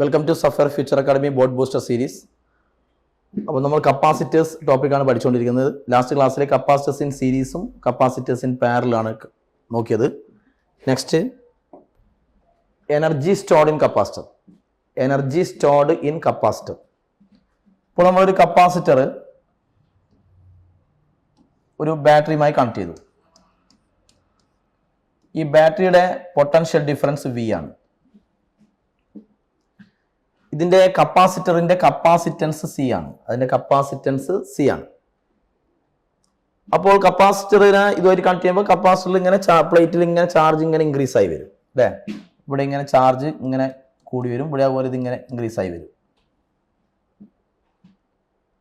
Welcome to Safar future academy boat booster series. അപ്പോൾ നമ്മൾ capacitors ടോപ്പിക്കാണ് പഠിച്ചുകൊണ്ടിരിക്കുന്നത്. ലാസ്റ്റ് ക്ലാസ്സിലെ കപ്പാസിറ്റേഴ്സ് ഇൻ സീരീസും കപ്പാസിറ്റേഴ്സ് ഇൻ പാരലാണ് നോക്കിയത്. Next energy stored in capacitor. Energy stored in capacitor. ഇപ്പോൾ നമ്മളൊരു കപ്പാസിറ്റർ ഒരു ബാറ്ററിയുമായി കണക്ട് ചെയ്തു. ഈ ബാറ്ററിയുടെ പൊട്ടൻഷ്യൽ ഡിഫറൻസ് വി ആണ്. ഇതിന്റെ കപ്പാസിറ്ററിന്റെ കപ്പാസിറ്റൻസ് സി ആണ്. അതിന്റെ കപ്പാസിറ്റൻസ് സി ആണ്. അപ്പോൾ കപ്പാസിറ്ററിനെ ഇതുവരെ കണക്ട് ചെയ്യുമ്പോൾ കപ്പാസിറ്ററിൽ ഇങ്ങനെ പ്ലേറ്റിൽ ഇങ്ങനെ ചാർജ് ഇങ്ങനെ ഇൻക്രീസ് ആയി വരും അല്ലേ. ഇവിടെ ഇങ്ങനെ ചാർജ് ഇങ്ങനെ കൂടി വരും, ഇവിടെ അതുപോലെ ഇത് ഇങ്ങനെ ഇൻക്രീസ് ആയി വരും.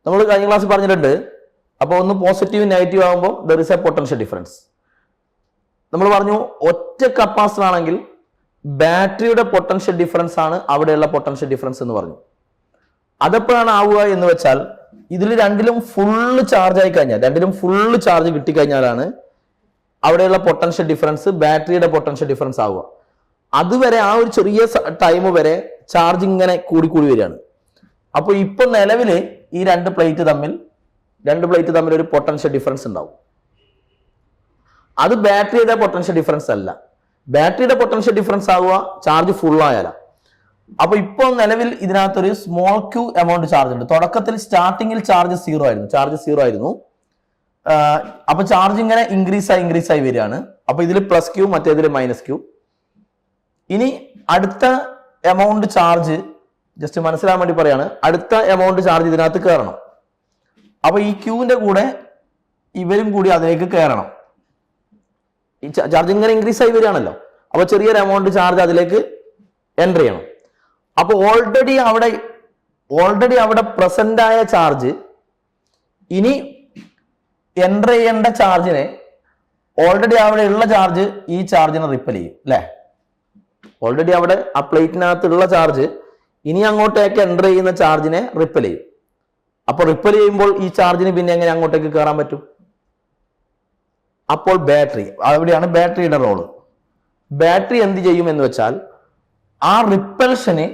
നമ്മൾ കഴിഞ്ഞ ക്ലാസ്സിൽ പറഞ്ഞിട്ടുണ്ട്. അപ്പോൾ ഒന്ന് പോസിറ്റീവ് നെഗറ്റീവ് ആകുമ്പോൾ there is A potential difference. നമ്മൾ പറഞ്ഞു ഒറ്റ കപ്പാസിറ്റർ ആണെങ്കിൽ ബാറ്ററിയുടെ പൊട്ടൻഷ്യൽ ഡിഫറൻസ് ആണ് അവിടെയുള്ള പൊട്ടൻഷ്യൽ ഡിഫറൻസ് എന്ന് പറഞ്ഞു. അതെപ്പോഴാണ് ആവുക എന്ന് വെച്ചാൽ ഇതിൽ രണ്ടിലും ഫുള്ള് ചാർജ് ആയി കഴിഞ്ഞാൽ, രണ്ടിലും ഫുള്ള് ചാർജ് കിട്ടിക്കഴിഞ്ഞാലാണ് അവിടെയുള്ള പൊട്ടൻഷ്യൽ ഡിഫറൻസ് ബാറ്ററിയുടെ പൊട്ടൻഷ്യൽ ഡിഫറൻസ് ആവുക. അതുവരെ ആ ഒരു ചെറിയ ടൈം വരെ ചാർജ് ഇങ്ങനെ കൂടി കൂടി വരികയാണ്. അപ്പോൾ ഇപ്പൊ നിലവില് ഈ രണ്ട് പ്ലേറ്റ് തമ്മിൽ ഒരു പൊട്ടൻഷ്യൽ ഡിഫറൻസ് ഉണ്ടാവും. അത് ബാറ്ററിയുടെ പൊട്ടൻഷ്യൽ ഡിഫറൻസ് അല്ല. ബാറ്ററിയുടെ പൊട്ടൻഷ്യൽ ഡിഫറൻസ് ആവുക ചാർജ് ഫുൾ ആയാല. അപ്പൊ ഇപ്പോൾ നിലവിൽ ഇതിനകത്തൊരു സ്മോൾ ക്യൂ എമൗണ്ട് ചാർജ് ഉണ്ട്. തുടക്കത്തിൽ സ്റ്റാർട്ടിങ്ങിൽ ചാർജ് സീറോ ആയിരുന്നു. അപ്പൊ ചാർജ് ഇങ്ങനെ ഇൻക്രീസ് ആയി വരികയാണ്. അപ്പൊ ഇതിൽ പ്ലസ് ക്യൂ, മറ്റേതിൽ മൈനസ് ക്യൂ. ഇനി അടുത്ത എമൗണ്ട് ചാർജ് ജസ്റ്റ് മനസ്സിലാൻ വേണ്ടി പറയാണ്, അടുത്ത എമൗണ്ട് ചാർജ് ഇതിനകത്ത് കയറണം. അപ്പൊ ഈ ക്യൂവിന്റെ കൂടെ ഇവരും കൂടി അതിലേക്ക് കയറണം. ഈ ചാർജ് ഇങ്ങനെ ഇൻക്രീസ് ആയി വരികയാണല്ലോ. അപ്പൊ ചെറിയൊരു എമൗണ്ട് ചാർജ് അതിലേക്ക് എൻ്റർ ചെയ്യണം. അപ്പൊ ഓൾറെഡി അവിടെ പ്രസന്റ് ആയ ചാർജ് ഇനി എൻ്റർ ചെയ്യേണ്ട ചാർജിനെ, ഓൾറെഡി അവിടെ ഉള്ള ചാർജ് ഈ ചാർജിനെ റിപ്പൽ ചെയ്യും അല്ലെ. ഓൾറെഡി അവിടെ ആ പ്ലേറ്റിനകത്തുള്ള ചാർജ് ഇനി അങ്ങോട്ടേക്ക് എൻ്റർ ചെയ്യുന്ന ചാർജിനെ റിപ്പൽ ചെയ്യും. അപ്പൊ റിപ്പൽ ചെയ്യുമ്പോൾ ഈ ചാർജിന് പിന്നെ എങ്ങനെ അങ്ങോട്ടേക്ക് കയറാൻ പറ്റും? അപ്പോൾ ബാറ്ററി, അവിടെയാണ് ബാറ്ററിയുടെ റോള്. ബാറ്ററി എന്ത് ചെയ്യും എന്ന് വെച്ചാൽ ആ റിപ്പൽഷന്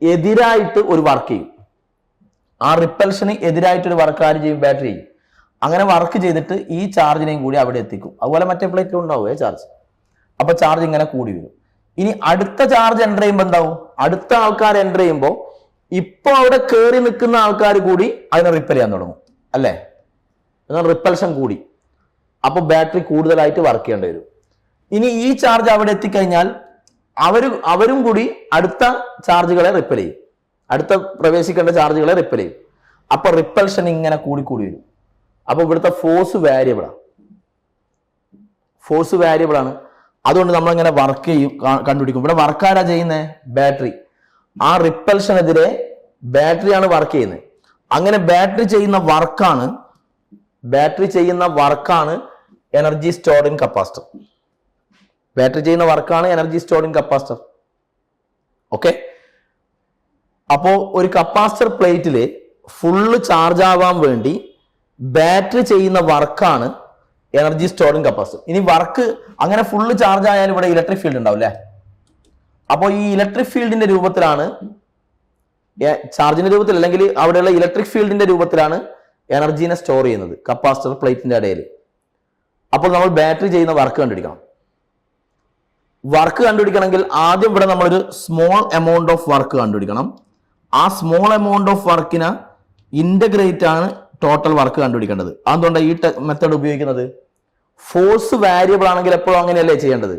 എതിരായിട്ട് ഒരു വർക്ക് ചെയ്യും. ആര് ചെയ്യും? ബാറ്ററി ചെയ്യും. അങ്ങനെ വർക്ക് ചെയ്തിട്ട് ഈ ചാർജിനെയും കൂടി അവിടെ എത്തിക്കും. അതുപോലെ മറ്റേ പ്ലേറ്റിലും ഉണ്ടാവുക ചാർജ്. അപ്പൊ ചാർജ് ഇങ്ങനെ കൂടി വരും. ഇനി അടുത്ത ചാർജ് എൻ്റർ ചെയ്യുമ്പോൾ എന്താവും? അടുത്ത ആൾക്കാർ എൻ്റർ ചെയ്യുമ്പോൾ ഇപ്പൊ അവിടെ കയറി നിൽക്കുന്ന ആൾക്കാർ കൂടി അതിനെ റിപ്പൽ ചെയ്യാൻ തുടങ്ങും അല്ലേ. റിപ്പൽഷൻ കൂടി. അപ്പൊ ബാറ്ററി കൂടുതലായിട്ട് വർക്ക് ചെയ്യേണ്ടി വരും. ഇനി ഈ ചാർജ് അവിടെ എത്തിക്കഴിഞ്ഞാൽ അവരും കൂടി അടുത്ത ചാർജുകളെ റിപ്പൽ ചെയ്യും. അടുത്ത പ്രവേശിക്കേണ്ട ചാർജുകളെ റിപ്പൽ ചെയ്യും. അപ്പൊ റിപ്പൽഷൻ ഇങ്ങനെ കൂടി വരും. അപ്പൊ ഇവിടുത്തെ ഫോഴ്സ് വാരിയബിൾ ആണ്. അതുകൊണ്ട് നമ്മളിങ്ങനെ വർക്ക് ചെയ്യും, കണ്ടുപിടിക്കും. ഇവിടെ വർക്ക് ആരാ ചെയ്യുന്നത്? ബാറ്ററി. ആ റിപ്പൽഷനെതിരെ ബാറ്ററിയാണ് വർക്ക് ചെയ്യുന്നത്. അങ്ങനെ ബാറ്ററി ചെയ്യുന്ന വർക്കാണ് energy stored in capacitor. Okay. അപ്പോ ഒരു കപ്പാസിറ്റർ പ്ലേറ്റില് ഫുള്ള് ചാർജ് ആവാൻ വേണ്ടി ബാറ്ററി ചെയ്യുന്ന വർക്കാണ് എനർജി സ്റ്റോർഡ് ഇൻ കപ്പാസിറ്റർ. ഇനി വർക്ക് അങ്ങനെ ഫുള്ള് ചാർജ് ആയാലും ഇവിടെ ഇലക്ട്രിക് ഫീൽഡ് ഉണ്ടാവും അല്ലേ. അപ്പോൾ ഈ ഇലക്ട്രിക് ഫീൽഡിന്റെ രൂപത്തിലാണ്, ചാർജിന്റെ രൂപത്തിൽ അല്ലെങ്കിൽ അവിടെയുള്ള ഇലക്ട്രിക് ഫീൽഡിന്റെ രൂപത്തിലാണ് എനർജീനെ സ്റ്റോർ ചെയ്യുന്നത് കപ്പാസിറ്റർ പ്ലേറ്റിന്റെ ഇടയിൽ. അപ്പോൾ നമ്മൾ ബാറ്ററി ചെയ്യുന്ന വർക്ക് കണ്ടുപിടിക്കണമെങ്കിൽ ആദ്യം ഇവിടെ നമ്മളൊരു സ്മോൾ എമൗണ്ട് ഓഫ് വർക്ക് കണ്ടുപിടിക്കണം. ആ സ്മോൾ എമൗണ്ട് ഓഫ് വർക്കിനെ ഇന്റഗ്രേറ്റ് ആണ് ടോട്ടൽ വർക്ക് കണ്ടുപിടിക്കേണ്ടത്. അതുകൊണ്ടാണ് ഈ മെത്തേഡ് ഉപയോഗിക്കുന്നത്. ഫോഴ്സ് വാരിയബിൾ ആണെങ്കിൽ എപ്പോഴും അങ്ങനെയല്ലേ ചെയ്യേണ്ടത്?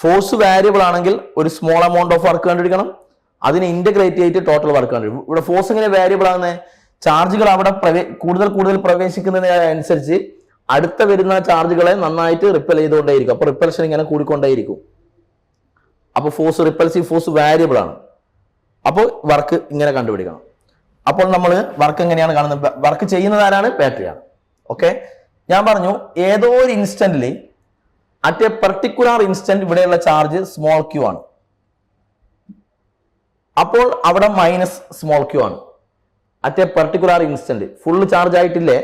ഫോഴ്സ് വാരിയബിൾ ആണെങ്കിൽ ഒരു സ്മോൾ എമൗണ്ട് ഓഫ് വർക്ക് കണ്ടുപിടിക്കണം, അതിനെ ഇന്റഗ്രേറ്റ് ചെയ്തിട്ട് ടോട്ടൽ വർക്ക് കണ്ടുപിടിക്കും. ഇവിടെ ഫോഴ്സ് എങ്ങനെ വാരിയബിൾ ആകുന്നത്? ചാർജുകൾ അവിടെ കൂടുതൽ പ്രവേശിക്കുന്നതിനനുസരിച്ച് അടുത്ത വരുന്ന ചാർജുകളെ നന്നായിട്ട് റിപ്പൽ ചെയ്തുകൊണ്ടേയിരിക്കും. അപ്പൊ റിപ്പൽഷൻ ഇങ്ങനെ കൂടിക്കൊണ്ടേയിരിക്കും. അപ്പൊ റിപ്പൽസീവ് ഫോഴ്സ് വാരിയബിൾ ആണ്. അപ്പോൾ വർക്ക് ഇങ്ങനെ കണ്ടുപിടിക്കണം. അപ്പോൾ നമ്മൾ വർക്ക് എങ്ങനെയാണ് കാണുന്നത്? വർക്ക് ചെയ്യുന്നത് ആരാണ്? ബാറ്ററിയാണ്. ഓക്കെ. ഞാൻ പറഞ്ഞു ഏതോ ഒരു ഇൻസ്റ്റന്റിൽ, അറ്റ് എ പെർട്ടിക്കുലർ ഇൻസ്റ്റന്റ് ഇവിടെയുള്ള ചാർജ് സ്മോൾ ക്യൂ ആണ്. അപ്പോൾ അവിടെ മൈനസ് സ്മോൾ ക്യൂ ആണ്. At a particular instant full charge ആയിട്ടില്ലേ,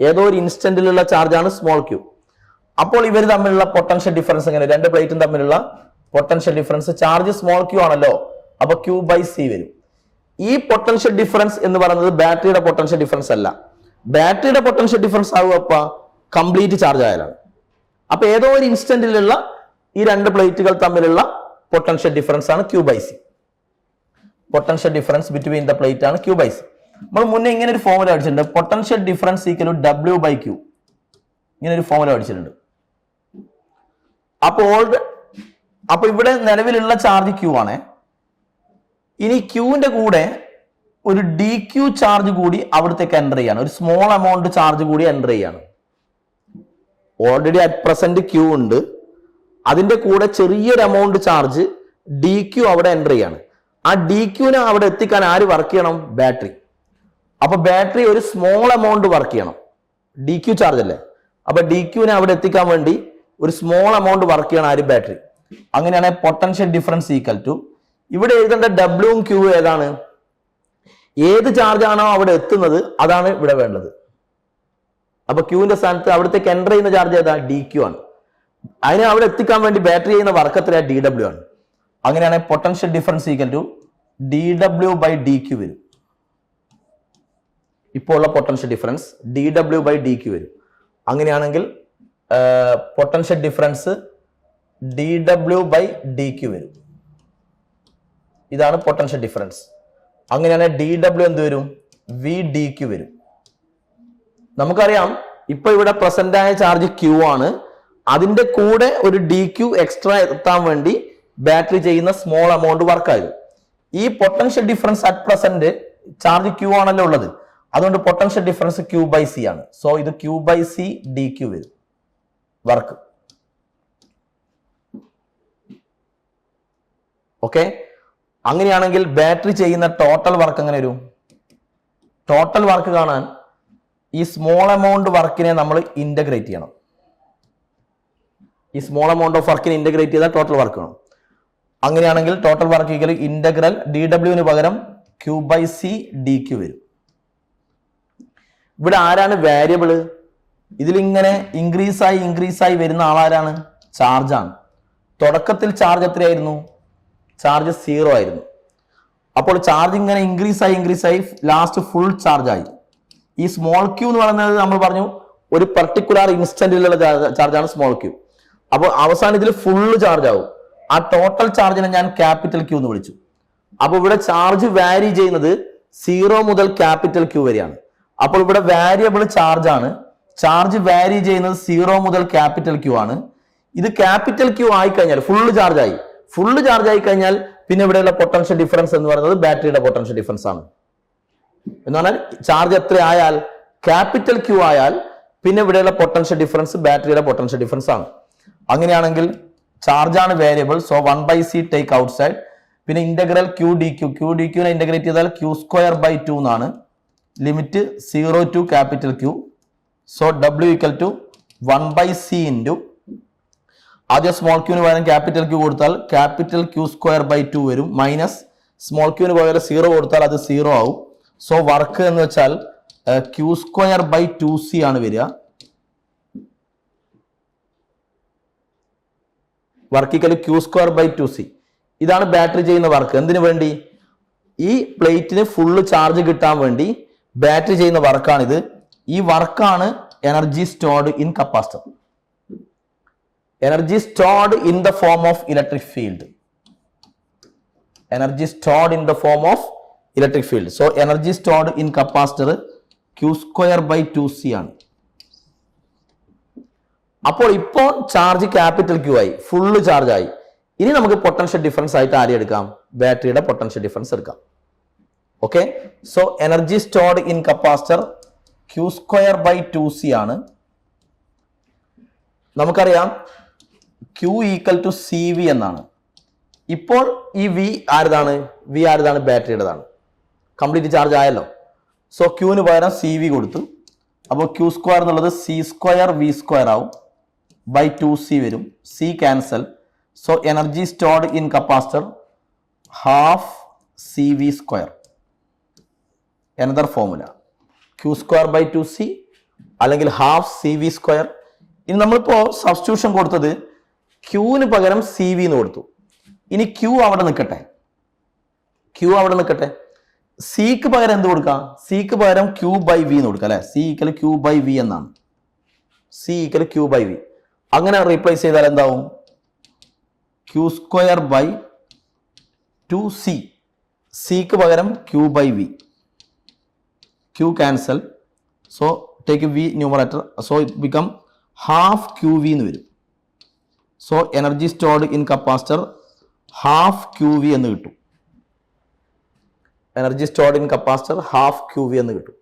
ഏതോ ഒരു ഇൻസ്റ്റന്റിലുള്ള ചാർജാണ് സ്മോൾ ക്യൂ. അപ്പോൾ ഇവർ തമ്മിലുള്ള പൊട്ടൻഷ്യൽ ഡിഫറൻസ് എങ്ങനെ? രണ്ട് പ്ലേറ്റും തമ്മിലുള്ള potential difference, charge small Q ആണല്ലോ, അപ്പൊ Q/C വരും. ഈ പൊട്ടൻഷ്യൽ ഡിഫറൻസ് എന്ന് പറയുന്നത് ബാറ്ററിയുടെ പൊട്ടൻഷ്യൽ ഡിഫറൻസ് അല്ല. ബാറ്ററിയുടെ പൊട്ടൻഷ്യൽ ഡിഫറൻസ് ആവുക കംപ്ലീറ്റ് ചാർജ് ആയാലാണ്. അപ്പൊ ഏതോ ഒരു ഇൻസ്റ്റന്റിലുള്ള ഈ രണ്ട് പ്ലേറ്റുകൾ തമ്മിലുള്ള പൊട്ടൻഷ്യൽ ഡിഫറൻസ് ആണ് Q by C. Potential difference between the plate ആണ് Q by C. നമ്മൾ മുന്നേ ഇങ്ങനെ ഒരു ഫോർമുല അടിച്ചിട്ടുണ്ട്, potential difference equal to W by Q. ഇങ്ങനെ ഒരു ഫോർമുല അടിച്ചിട്ടുണ്ട്. അപ്പൊ ഇവിടെ നിലവിലുള്ള ചാർജ് Q ആണ്. ഇനി ക്യൂവിന്റെ കൂടെ ഒരു DQ ചാർജ് കൂടി അവിടത്തേക്ക് എൻ്റർ ചെയ്യാണ്, ഒരു സ്മോൾ എമൗണ്ട് ചാർജ് കൂടി എൻ്റർ ചെയ്യാണ്. ഓൾറെഡി അറ്റ് പ്രസന്റ് Q ഉണ്ട്, അതിന്റെ കൂടെ ചെറിയൊരു എമൗണ്ട് ചാർജ് DQ അവിടെ എൻ്റർ ചെയ്യാണ്. ആ DQനെ അവിടെ എത്തിക്കാൻ ആര് വർക്ക് ചെയ്യണം? ബാറ്ററി. അപ്പൊ ബാറ്ററി ഒരു സ്മോൾ എമൗണ്ട് വർക്ക് ചെയ്യണം, DQ ചാർജ് അല്ലേ. അപ്പൊ DQനെ അവിടെ എത്തിക്കാൻ വേണ്ടി ഒരു സ്മോൾ എമൗണ്ട് വർക്ക് ചെയ്യണം ആര്? ബാറ്ററി. അങ്ങനെയാണെങ്കിൽ പൊട്ടൻഷ്യൽ ഡിഫറൻസ് ഈക്വൽ ടു, ഇവിടെ എഴുതേണ്ട ഡബ്ല്യുവും ക്യൂ ഏതാണ്? ഏത് ചാർജ് ആണോ അവിടെ എത്തുന്നത് അതാണ് ഇവിടെ വേണ്ടത്. അപ്പൊ ക്യൂവിന്റെ സ്ഥാനത്ത് അവിടത്തേക്ക് എൻ്റർ ചെയ്യുന്ന ചാർജ് ഏതാ? DQ ആണ്. അതിനെ അവിടെ എത്തിക്കാൻ വേണ്ടി ബാറ്ററി ചെയ്യുന്ന വർക്ക് എത്രയാ? DW ആണ്. അങ്ങനെയാണെങ്കിൽ potential difference equal to DW by DQ വരും. ഇപ്പോൾ ഉള്ള potential difference DW by DQ വരും. അങ്ങനെയാണെങ്കിൽ potential difference DW by DQ വരും. ഇതാണ് പൊട്ടൻഷ്യൽ ഡിഫറൻസ്. അങ്ങനെയാണെങ്കിൽ DW എന്ത് വരും? VDQ വരും. നമുക്കറിയാം ഇപ്പൊ ഇവിടെ പ്രസന്റ് ആയ ചാർജ് Q ആണ്, അതിന്റെ കൂടെ ഒരു DQ എക്സ്ട്രാ എത്താൻ വേണ്ടി ബാറ്ററി ചെയ്യുന്ന സ്മോൾ എമൗണ്ട് വർക്ക് ആയിരുന്നു. ഈ potential difference at present charge Q ആണല്ലോ ഉള്ളത്, അതുകൊണ്ട് potential difference Q by C ആണ്. സോ ഇത് Q by C DQ വരും വർക്ക്. ഓക്കെ, അങ്ങനെയാണെങ്കിൽ ബാറ്ററി ചെയ്യുന്ന ടോട്ടൽ വർക്ക് എങ്ങനെ വരും? ടോട്ടൽ വർക്ക് കാണാൻ ഈ സ്മോൾ എമൗണ്ട് വർക്കിനെ നമ്മൾ ഇന്റഗ്രേറ്റ് ചെയ്യണം. ഈ സ്മോൾ എമൗണ്ട് ഓഫ് വർക്കിനെ ഇന്റഗ്രേറ്റ് ചെയ്താൽ ടോട്ടൽ വർക്ക് വേണം. അങ്ങനെയാണെങ്കിൽ ടോട്ടൽ വർക്ക് ഈക്വൽ ഇന്റഗ്രൽ DWന് പകരം Q by C DQ വരും. ഇവിടെ ആരാണ് വേരിയബിള്? ഇതിലിങ്ങനെ ഇൻക്രീസ് ആയി വരുന്ന ആളാരാണ്? ചാർജാണ്. തുടക്കത്തിൽ ചാർജ് എത്രയായിരുന്നു? ചാർജ് 0 ആയിരുന്നു. അപ്പോൾ ചാർജ് ഇങ്ങനെ ഇൻക്രീസ് ആയി ലാസ്റ്റ് ഫുൾ ചാർജ് ആയി. ഈ സ്മോൾ ക്യൂ എന്ന് പറയുന്നത് നമ്മൾ പറഞ്ഞു ഒരു പർട്ടിക്കുലർ ഇൻസ്റ്റന്റിലുള്ള ചാർജാണ് സ്മോൾ ക്യൂ. അപ്പോൾ അവസാനം ഇതിൽ ഫുള്ള് ചാർജ് ആവും. ആ ടോട്ടൽ ചാർജിനെ ഞാൻ ക്യാപിറ്റൽ ക്യൂ എന്ന് വിളിച്ചു. അപ്പോൾ ഇവിടെ ചാർജ് വാരി ചെയ്യുന്നത് 0 മുതൽ ക്യാപിറ്റൽ ക്യൂ വരെയാണ്. അപ്പോൾ ഇവിടെ വാരിയബിൾ ചാർജ് ആണ്. ചാർജ് വാരി ചെയ്യുന്നത് 0 മുതൽ ക്യാപിറ്റൽ ക്യൂ ആണ്. ഇത് ക്യാപിറ്റൽ ക്യൂ ആയി കഴിഞ്ഞാൽ ഫുള്ള് ചാർജ് ആയി കഴിഞ്ഞാൽ പിന്നെ ഇവിടെയുള്ള പൊട്ടൻഷ്യൽ ഡിഫറൻസ് എന്ന് പറയുന്നത് ബാറ്ററിയുടെ പൊട്ടൻഷ്യൽ ഡിഫറൻസ് ആണ്. എന്ന് പറഞ്ഞാൽ ചാർജ് എത്ര ആയാൽ? ക്യാപിറ്റൽ ക്യൂ ആയാൽ പിന്നെ ഇവിടെയുള്ള പൊട്ടൻഷ്യൽ ഡിഫറൻസ് ബാറ്ററിയുടെ പൊട്ടൻഷ്യൽ ഡിഫറൻസ് ആണ്. അങ്ങനെയാണെങ്കിൽ ചാർജ് ആണ് variable, so 1 by C take out side. പിന്നെ ഇന്റഗ്രൽ QDQനെ ഇന്റഗ്രേറ്റ് ചെയ്താൽ Q² by 2 എന്നാണ്. Limit 0 to capital Q. So W equal to 1 by C into ആദ്യം സ്മോൾ ക്യൂന് പകരം ക്യാപിറ്റൽ ക്യൂ കൊടുത്താൽ ക്യാപിറ്റൽ Q² by 2 വരും, മൈനസ് സ്മോൾ ക്യൂന് പകരം 0 കൊടുത്താൽ അത് 0 ആവും. സോ വർക്ക് എന്ന് വെച്ചാൽ Q² by 2C ആണ് വരിക. Work equal Q² by 2C. ഇതാണ് ബാറ്ററി ചെയ്യുന്ന വർക്ക്. എന്തിനു വേണ്ടി? ഈ പ്ലേറ്റിന് ഫുള്ള് ചാർജ് കിട്ടാൻ വേണ്ടി ബാറ്ററി ചെയ്യുന്ന വർക്കാണിത്. ഈ വർക്കാണ് energy stored in capacitor. Energy stored in the form of electric field. Energy stored in the form of electric field. So energy stored in capacitor Q² by 2C ആണ്. അപ്പോൾ ഇപ്പോൾ charge capital Q ആയി, full charge ആയി. ഇനി നമുക്ക് potential difference ആയിട്ട് ആരെ എടുക്കാം? ബാറ്ററിയുടെ പൊട്ടൻഷ്യൽ ഡിഫറൻസ് എടുക്കാം. Okay, so energy stored in capacitor Q² by 2C ആണ്. നമുക്കറിയാം Q ഈക്വൽ ടു CV എന്നാണ്. ഇപ്പോൾ ഈ V ആരതാണ്? ബാറ്ററിയുടേതാണ്. കംപ്ലീറ്റ് ചാർജ് ആയല്ലോ. സോ ക്യൂവിന് പകരം CV കൊടുത്തു. അപ്പോൾ Q² എന്നുള്ളത് C² V² ആവും, by 2C വരും. C cancel. So energy stored in capacitor half CV². Another formula Q² by 2C അല്ലെങ്കിൽ ഹാഫ് CV². ഇനി നമ്മളിപ്പോ സബ്സ്റ്റിറ്റ്യൂഷൻ കൊടുത്തത് ക്യൂവിന് പകരം CV എന്ന് കൊടുത്തു. ഇനി Q അവിടെ നിൽക്കട്ടെ. സിക്ക് പകരം എന്ത് കൊടുക്കാം? സിക്ക് പകരം ക്യൂ ബൈ വി എന്ന് കൊടുക്കാം അല്ലെ. C equal Q by V എന്നാണ്. C equal Q by V. അങ്ങനെ റീപ്ലേസ് ചെയ്താൽ എന്താവും? Q square by 2c. സിക്ക് പകരം Q by V. Q cancel. So take V numerator. So it become half Q V എന്ന് വരും. So energy stored in capacitor half Q V എന്ന് കിട്ടും. Energy stored in capacitor half Q V എന്ന് കിട്ടും.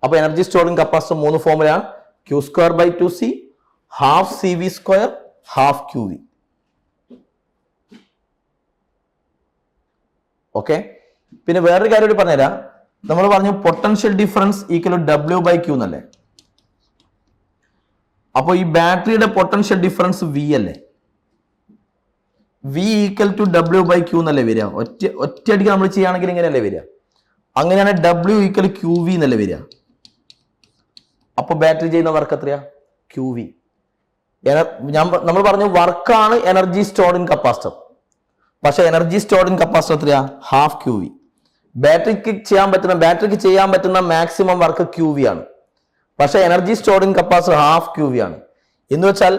അപ്പൊ energy stored in capacitor 3 ഫോമുലയാണ്. Q square by 2c, half C V square, half Q V. Okay. പിന്നെ വേറൊരു കാര്യം കൂടി പറഞ്ഞുതരാം. നമ്മൾ പറഞ്ഞു potential difference equal to W by Q എന്നല്ലേ. അപ്പൊ ഈ ബാറ്ററിയുടെ പൊട്ടൻഷ്യൽ ഡിഫറൻസ് V അല്ലേ. V equal to W by Q എന്നല്ലേ വരിക. ഒറ്റയടിക്ക് നമ്മൾ ചെയ്യുകയാണെങ്കിൽ ഇങ്ങനെയല്ലേ വരിക. അങ്ങനെയാണ് W ഈക്വൽ ക്യൂ വി എന്നല്ലേ വരിക. അപ്പൊ ബാറ്ററി ചെയ്യുന്ന വർക്ക് എത്രയാ? Q V. നമ്മൾ പറഞ്ഞു വർക്കാണ് എനർജി സ്റ്റോർഡ് ഇൻ കപ്പാസിറ്റർ. പക്ഷെ എനർജി സ്റ്റോർഡ് ഇൻ കപ്പാസിറ്റർ എത്രയാ? Half Q V. ബാറ്ററിക്ക് ചെയ്യാൻ പറ്റുന്ന മാക്സിമം വർക്ക് ക്യൂ വി ആണ്. പക്ഷെ energy stored in capacitor half Q V ആണ്. എന്ന് വെച്ചാൽ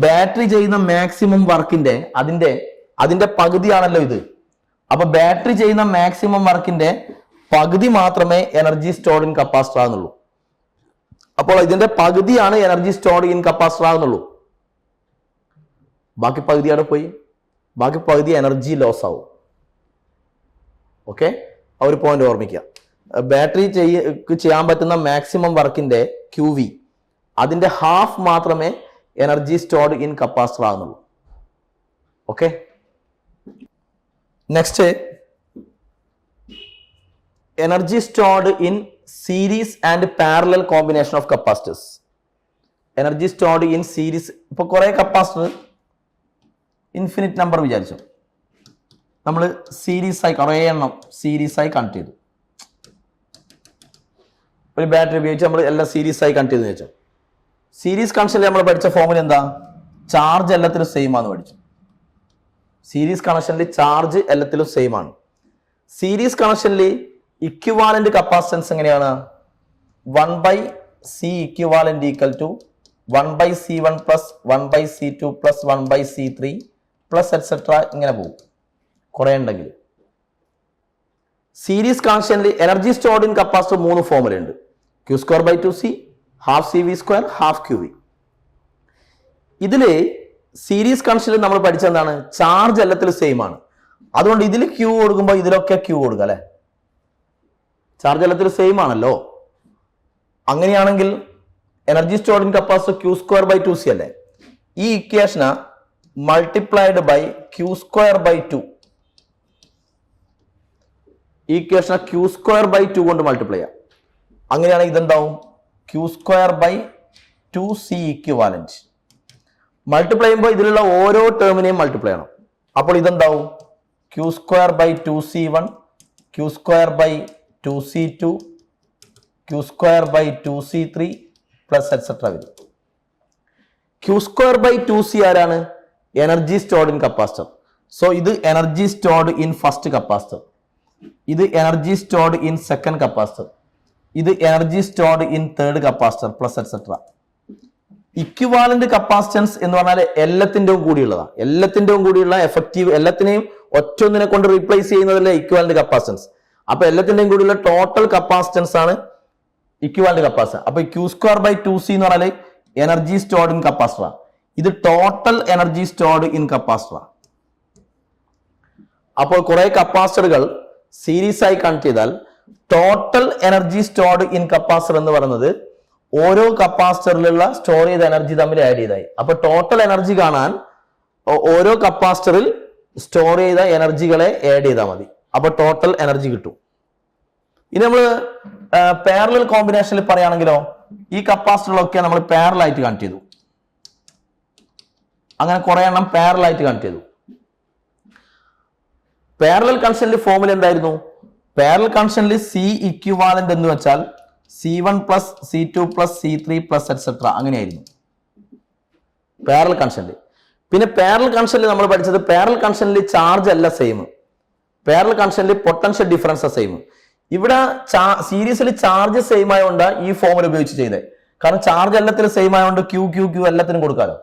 ബാറ്ററി ചെയ്യുന്ന മാക്സിമം വർക്കിന്റെ അതിന്റെ പകുതിയാണല്ലോ ഇത്. അപ്പൊ ബാറ്ററി ചെയ്യുന്ന മാക്സിമം വർക്കിന്റെ പകുതി മാത്രമേ എനർജി സ്റ്റോർഡ് ഇൻ കപ്പാസിറ്റർ ആകുന്നുള്ളൂ. അപ്പോൾ ഇതിന്റെ പകുതിയാണ് എനർജി സ്റ്റോർഡ് ഇൻ കപ്പാസിറ്റർ ആകുന്നുള്ളൂ. ബാക്കി പകുതി അവിടെ പോയി. ബാക്കി പകുതി എനർജി ലോസ് ആവും. ഓക്കെ, ആ ഒരു പോയിന്റ് ഓർമ്മിക്കുക. ബാറ്ററി ചെയ്യാൻ പറ്റുന്ന മാക്സിമം വർക്കിന്റെ ക്യൂ വി അതിന്റെ ഹാഫ് മാത്രമേ എനർജി സ്റ്റോർഡ് ഇൻ കപ്പാസിറ്റർ ആകുന്നുള്ളൂ. Okay. Next, energy stored in series and parallel combination of capacitors. Energy stored in series. ഇപ്പൊ കുറെ കപ്പാസിറ്റർ ഇൻഫിനിറ്റ് നമ്പർ വിചാരിച്ചു. നമ്മൾ സീരീസ് ആയി കുറേ എണ്ണം സീരീസ് ആയി കണക്ട് ചെയ്തു. ഒരു ബാറ്ററി ഉപയോഗിച്ച് നമ്മൾ എല്ലാം സീരീസ് ആയി കണക്ട് ചെയ്തെന്ന് വെച്ചോ. സീരീസ് കണക്ഷനിൽ നമ്മൾ പഠിച്ച ഫോമുല എന്താ? ചാർജ് എല്ലാത്തിലും സെയിം ആണെന്ന് പഠിച്ചു. സീരീസ് കണക്ഷനിൽ ചാർജ് എല്ലാത്തിലും സെയിം ആണ്. സീരീസ് കണക്ഷനിൽ ഇക്വിവാലന്റ് കപ്പാസിറ്റൻസ് എങ്ങനെയാണ്? 1/C equivalent equal to 1/C1 plus 1/C2 plus 1/C3 plus etcetera ഇങ്ങനെ പോകും കുറെ ഉണ്ടെങ്കിൽ. സീരീസ് കണക്ഷനിൽ energy stored in capacitor 3 formula ഉണ്ട്. Q square by 2c, half C V square, half Q V. ഇതില് series കണക്ഷനിൽ നമ്മൾ പഠിച്ചെന്താണ്? ചാർജ് എല്ലാത്തിലും സെയിം ആണ്. അതുകൊണ്ട് ഇതിൽ ക്യൂ കൊടുക്കുമ്പോൾ ഇതിലൊക്കെ ക്യൂ കൊടുക്കുക അല്ലെ. ചാർജ് എല്ലാത്തിലും സെയിം ആണല്ലോ. അങ്ങനെയാണെങ്കിൽ energy stored in capacitor Q square by 2c അല്ലേ. ഈ ഇക്വേഷന് multiplied by Q square by 2. ഈ ഇക്വേഷനെ ക്യൂ സ്ക്വയർ ബൈ 2 കൊണ്ട് മൾട്ടിപ്ലൈ ചെയ്യാം. അങ്ങനെയാണെങ്കിൽ ഇതെന്താവും? Q square by 2c equivalent. Multiply ചെയ്യുമ്പോൾ ഇതിലുള്ള ഓരോ ടേമിനെയും മൾട്ടിപ്ലൈ ചെയ്യണം. അപ്പോൾ ഇതെന്താവും? Q square by 2c1, Q square by 2c2, Q square by 2c3 plus etcetera വരും. ക്യൂ സ്ക്വയർ ബൈ 2c ആരാണ്? Energy stored in capacitor. So ഇത് energy stored in first capacitor, ഇത് energy stored in second capacitor, ഇത് energy stored in third capacitor plus etcetera. Equivalent capacitance എന്ന് പറഞ്ഞാൽ എല്ലാത്തിൻ്റെയും കൂടിയുള്ളതാണ്. എല്ലാത്തിൻ്റെയും കൂടിയുള്ള എഫക്റ്റീവ്, എല്ലാത്തിനെയും ഒറ്റൊന്നിനെ കൊണ്ട് റീപ്ലേസ് ചെയ്യുന്നതല്ലേ ഇക്വിവാലന്റ് കപ്പാസിറ്റൻസ്. അപ്പൊ എല്ലാത്തിൻ്റെയും കൂടിയുള്ള ടോട്ടൽ കപ്പാസിറ്റൻസ് ആണ് ഇക്വിവാലന്റ് കപ്പാസിറ്റർ. അപ്പൊ ക്യൂ സ്ക്വയർ ബൈ 2c എന്ന് പറഞ്ഞാൽ എനർജി സ്റ്റോർഡ് ഇൻ കപ്പാസിറ്റർ. ഇത് total energy stored in capacitor. അപ്പോൾ കുറെ കപ്പാസിറ്ററുകൾ സീരീസ് ആയി കണക്ട് ചെയ്താൽ total energy stored in capacitor എന്ന് പറയുന്നത് ഓരോ കപ്പാസിറ്ററിലുള്ള സ്റ്റോർ ചെയ്ത എനർജി തമ്മിൽ ആഡ് ചെയ്തായി. അപ്പൊ ടോട്ടൽ എനർജി കാണാൻ ഓരോ കപ്പാസിറ്ററിൽ സ്റ്റോർ ചെയ്ത എനർജികളെ ആഡ് ചെയ്താൽ മതി. അപ്പൊ ടോട്ടൽ എനർജി കിട്ടും. ഇനി നമ്മൾ പാരലൽ കോമ്പിനേഷനിൽ പറയുകയാണെങ്കിലോ, ഈ കപ്പാസിറ്ററുകളൊക്കെ നമ്മൾ പാരലൽ ആയിട്ട് കണക്ട് ചെയ്തു. അങ്ങനെ കുറെ എണ്ണം പാരലൽ ആയിട്ട് കണക്ട് ചെയ്തു. പാരലൽ കണക്ഷനിൽ ഫോമുല എന്തായിരുന്നു? പാരലൽ കണക്ഷനിൽ സി ഇക്വിവാലന്റ് എന്ന് വെച്ചാൽ C1 plus C2 plus C3 plus et cetera അങ്ങനെയായിരുന്നു പാരലൽ കണക്ഷനിൽ. പിന്നെ പാരലൽ കണക്ഷനിൽ നമ്മൾ പഠിച്ചത് പാരലൽ കണക്ഷനിൽ ചാർജ് അല്ല സെയിം, പാരലൽ കണക്ഷനിൽ പൊട്ടൻഷ്യൽ ഡിഫറൻസ് സെയിം. ഇവിടെ സീരീസിൽ ചാർജ് സെയിം ആയതുകൊണ്ട് ഈ ഫോമുല ഉപയോഗിച്ച് ചെയ്തത്. കാരണം ചാർജ് എല്ലാത്തിലും സെയിം ആയതുകൊണ്ട് ക്യൂ ക്യൂ ക്യൂ എല്ലാത്തിനും കൊടുക്കാലോ.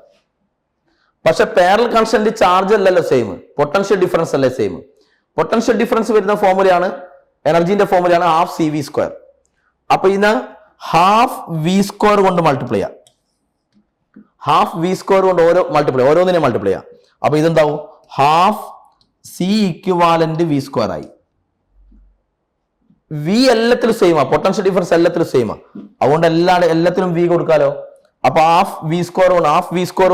പക്ഷെ പാരലൽ കൺസ്റ്റന്റ് ചാർജ് അല്ലല്ലോ സെയിം, പൊട്ടൻഷ്യൽ ഡിഫറൻസ് അല്ലേ സെയിം. പൊട്ടൻഷ്യൽ ഡിഫറൻസ് വരുന്ന ഫോമുലയാണ്, എനർജിന്റെ ഫോമുലയാണ് ഹാഫ് സി വി സ്ക്വയർ. അപ്പൊ ഇതിന് ഹാഫ് വി സ്ക്വയർ കൊണ്ട് മൾട്ടിപ്ലൈ ചെയ്യാം. ഹാഫ് വി സ്ക്വയർ കൊണ്ട് ഓരോന്നിനെ മൾട്ടിപ്ലൈ ചെയ്യാം. അപ്പൊ ഇതെന്താവും? Half C equivalent V square ആയി. വി എല്ലാത്തിലും സെയിമാ, പൊട്ടൻഷ്യൽ ഡിഫറൻസ് എല്ലാത്തിലും സെയിമാ, അതുകൊണ്ട് എല്ലാത്തിലും വി കൊടുക്കാലോ. അപ്പൊ ഹാഫ് വി സ്ക്വയർ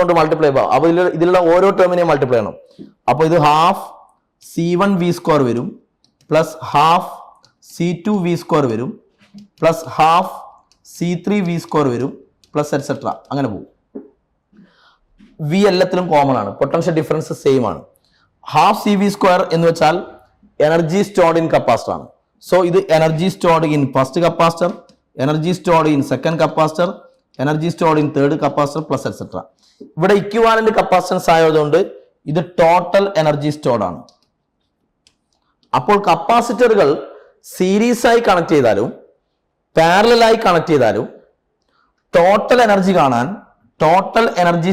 കൊണ്ട് മൾട്ടിപ്ലൈ ചെയ്യാം. അപ്പൊ ഇതിലുള്ള ഓരോ ടേമിനെയും മൾട്ടിപ്ലൈ ചെയ്യണം. അപ്പൊ ഇത് half C one V square വരും, plus half C two V square വരും, plus half C three V square വരും, പ്ലസ് എറ്റ്സെട്ര അങ്ങനെ പോകും. വി എല്ലാത്തിലും കോമൺ ആണ്, പൊട്ടൻഷ്യൽ ഡിഫറൻസ് സെയിം ആണ്. ഹാഫ് സി വി സ്ക്വയർ എന്ന് വെച്ചാൽ എനർജി സ്റ്റോർഡ് ഇൻ കപ്പാസിറ്റർ ആണ്. സോ ഇത് energy stored in first capacitor, energy stored in second capacitor, energy stored in third capacitor, plus et cetera. ഇവിടെ equivalent capacitance ആയതുകൊണ്ട് ഇത് total energy stored ആണ്. അപ്പോൾ കപ്പാസിറ്ററുകൾ സീരീസ് ആയി കണക്ട് ചെയ്താലും പാരലൽ കണക്ട് ചെയ്താലും ടോട്ടൽ എനർജി കാണാൻ, ടോട്ടൽ എനർജി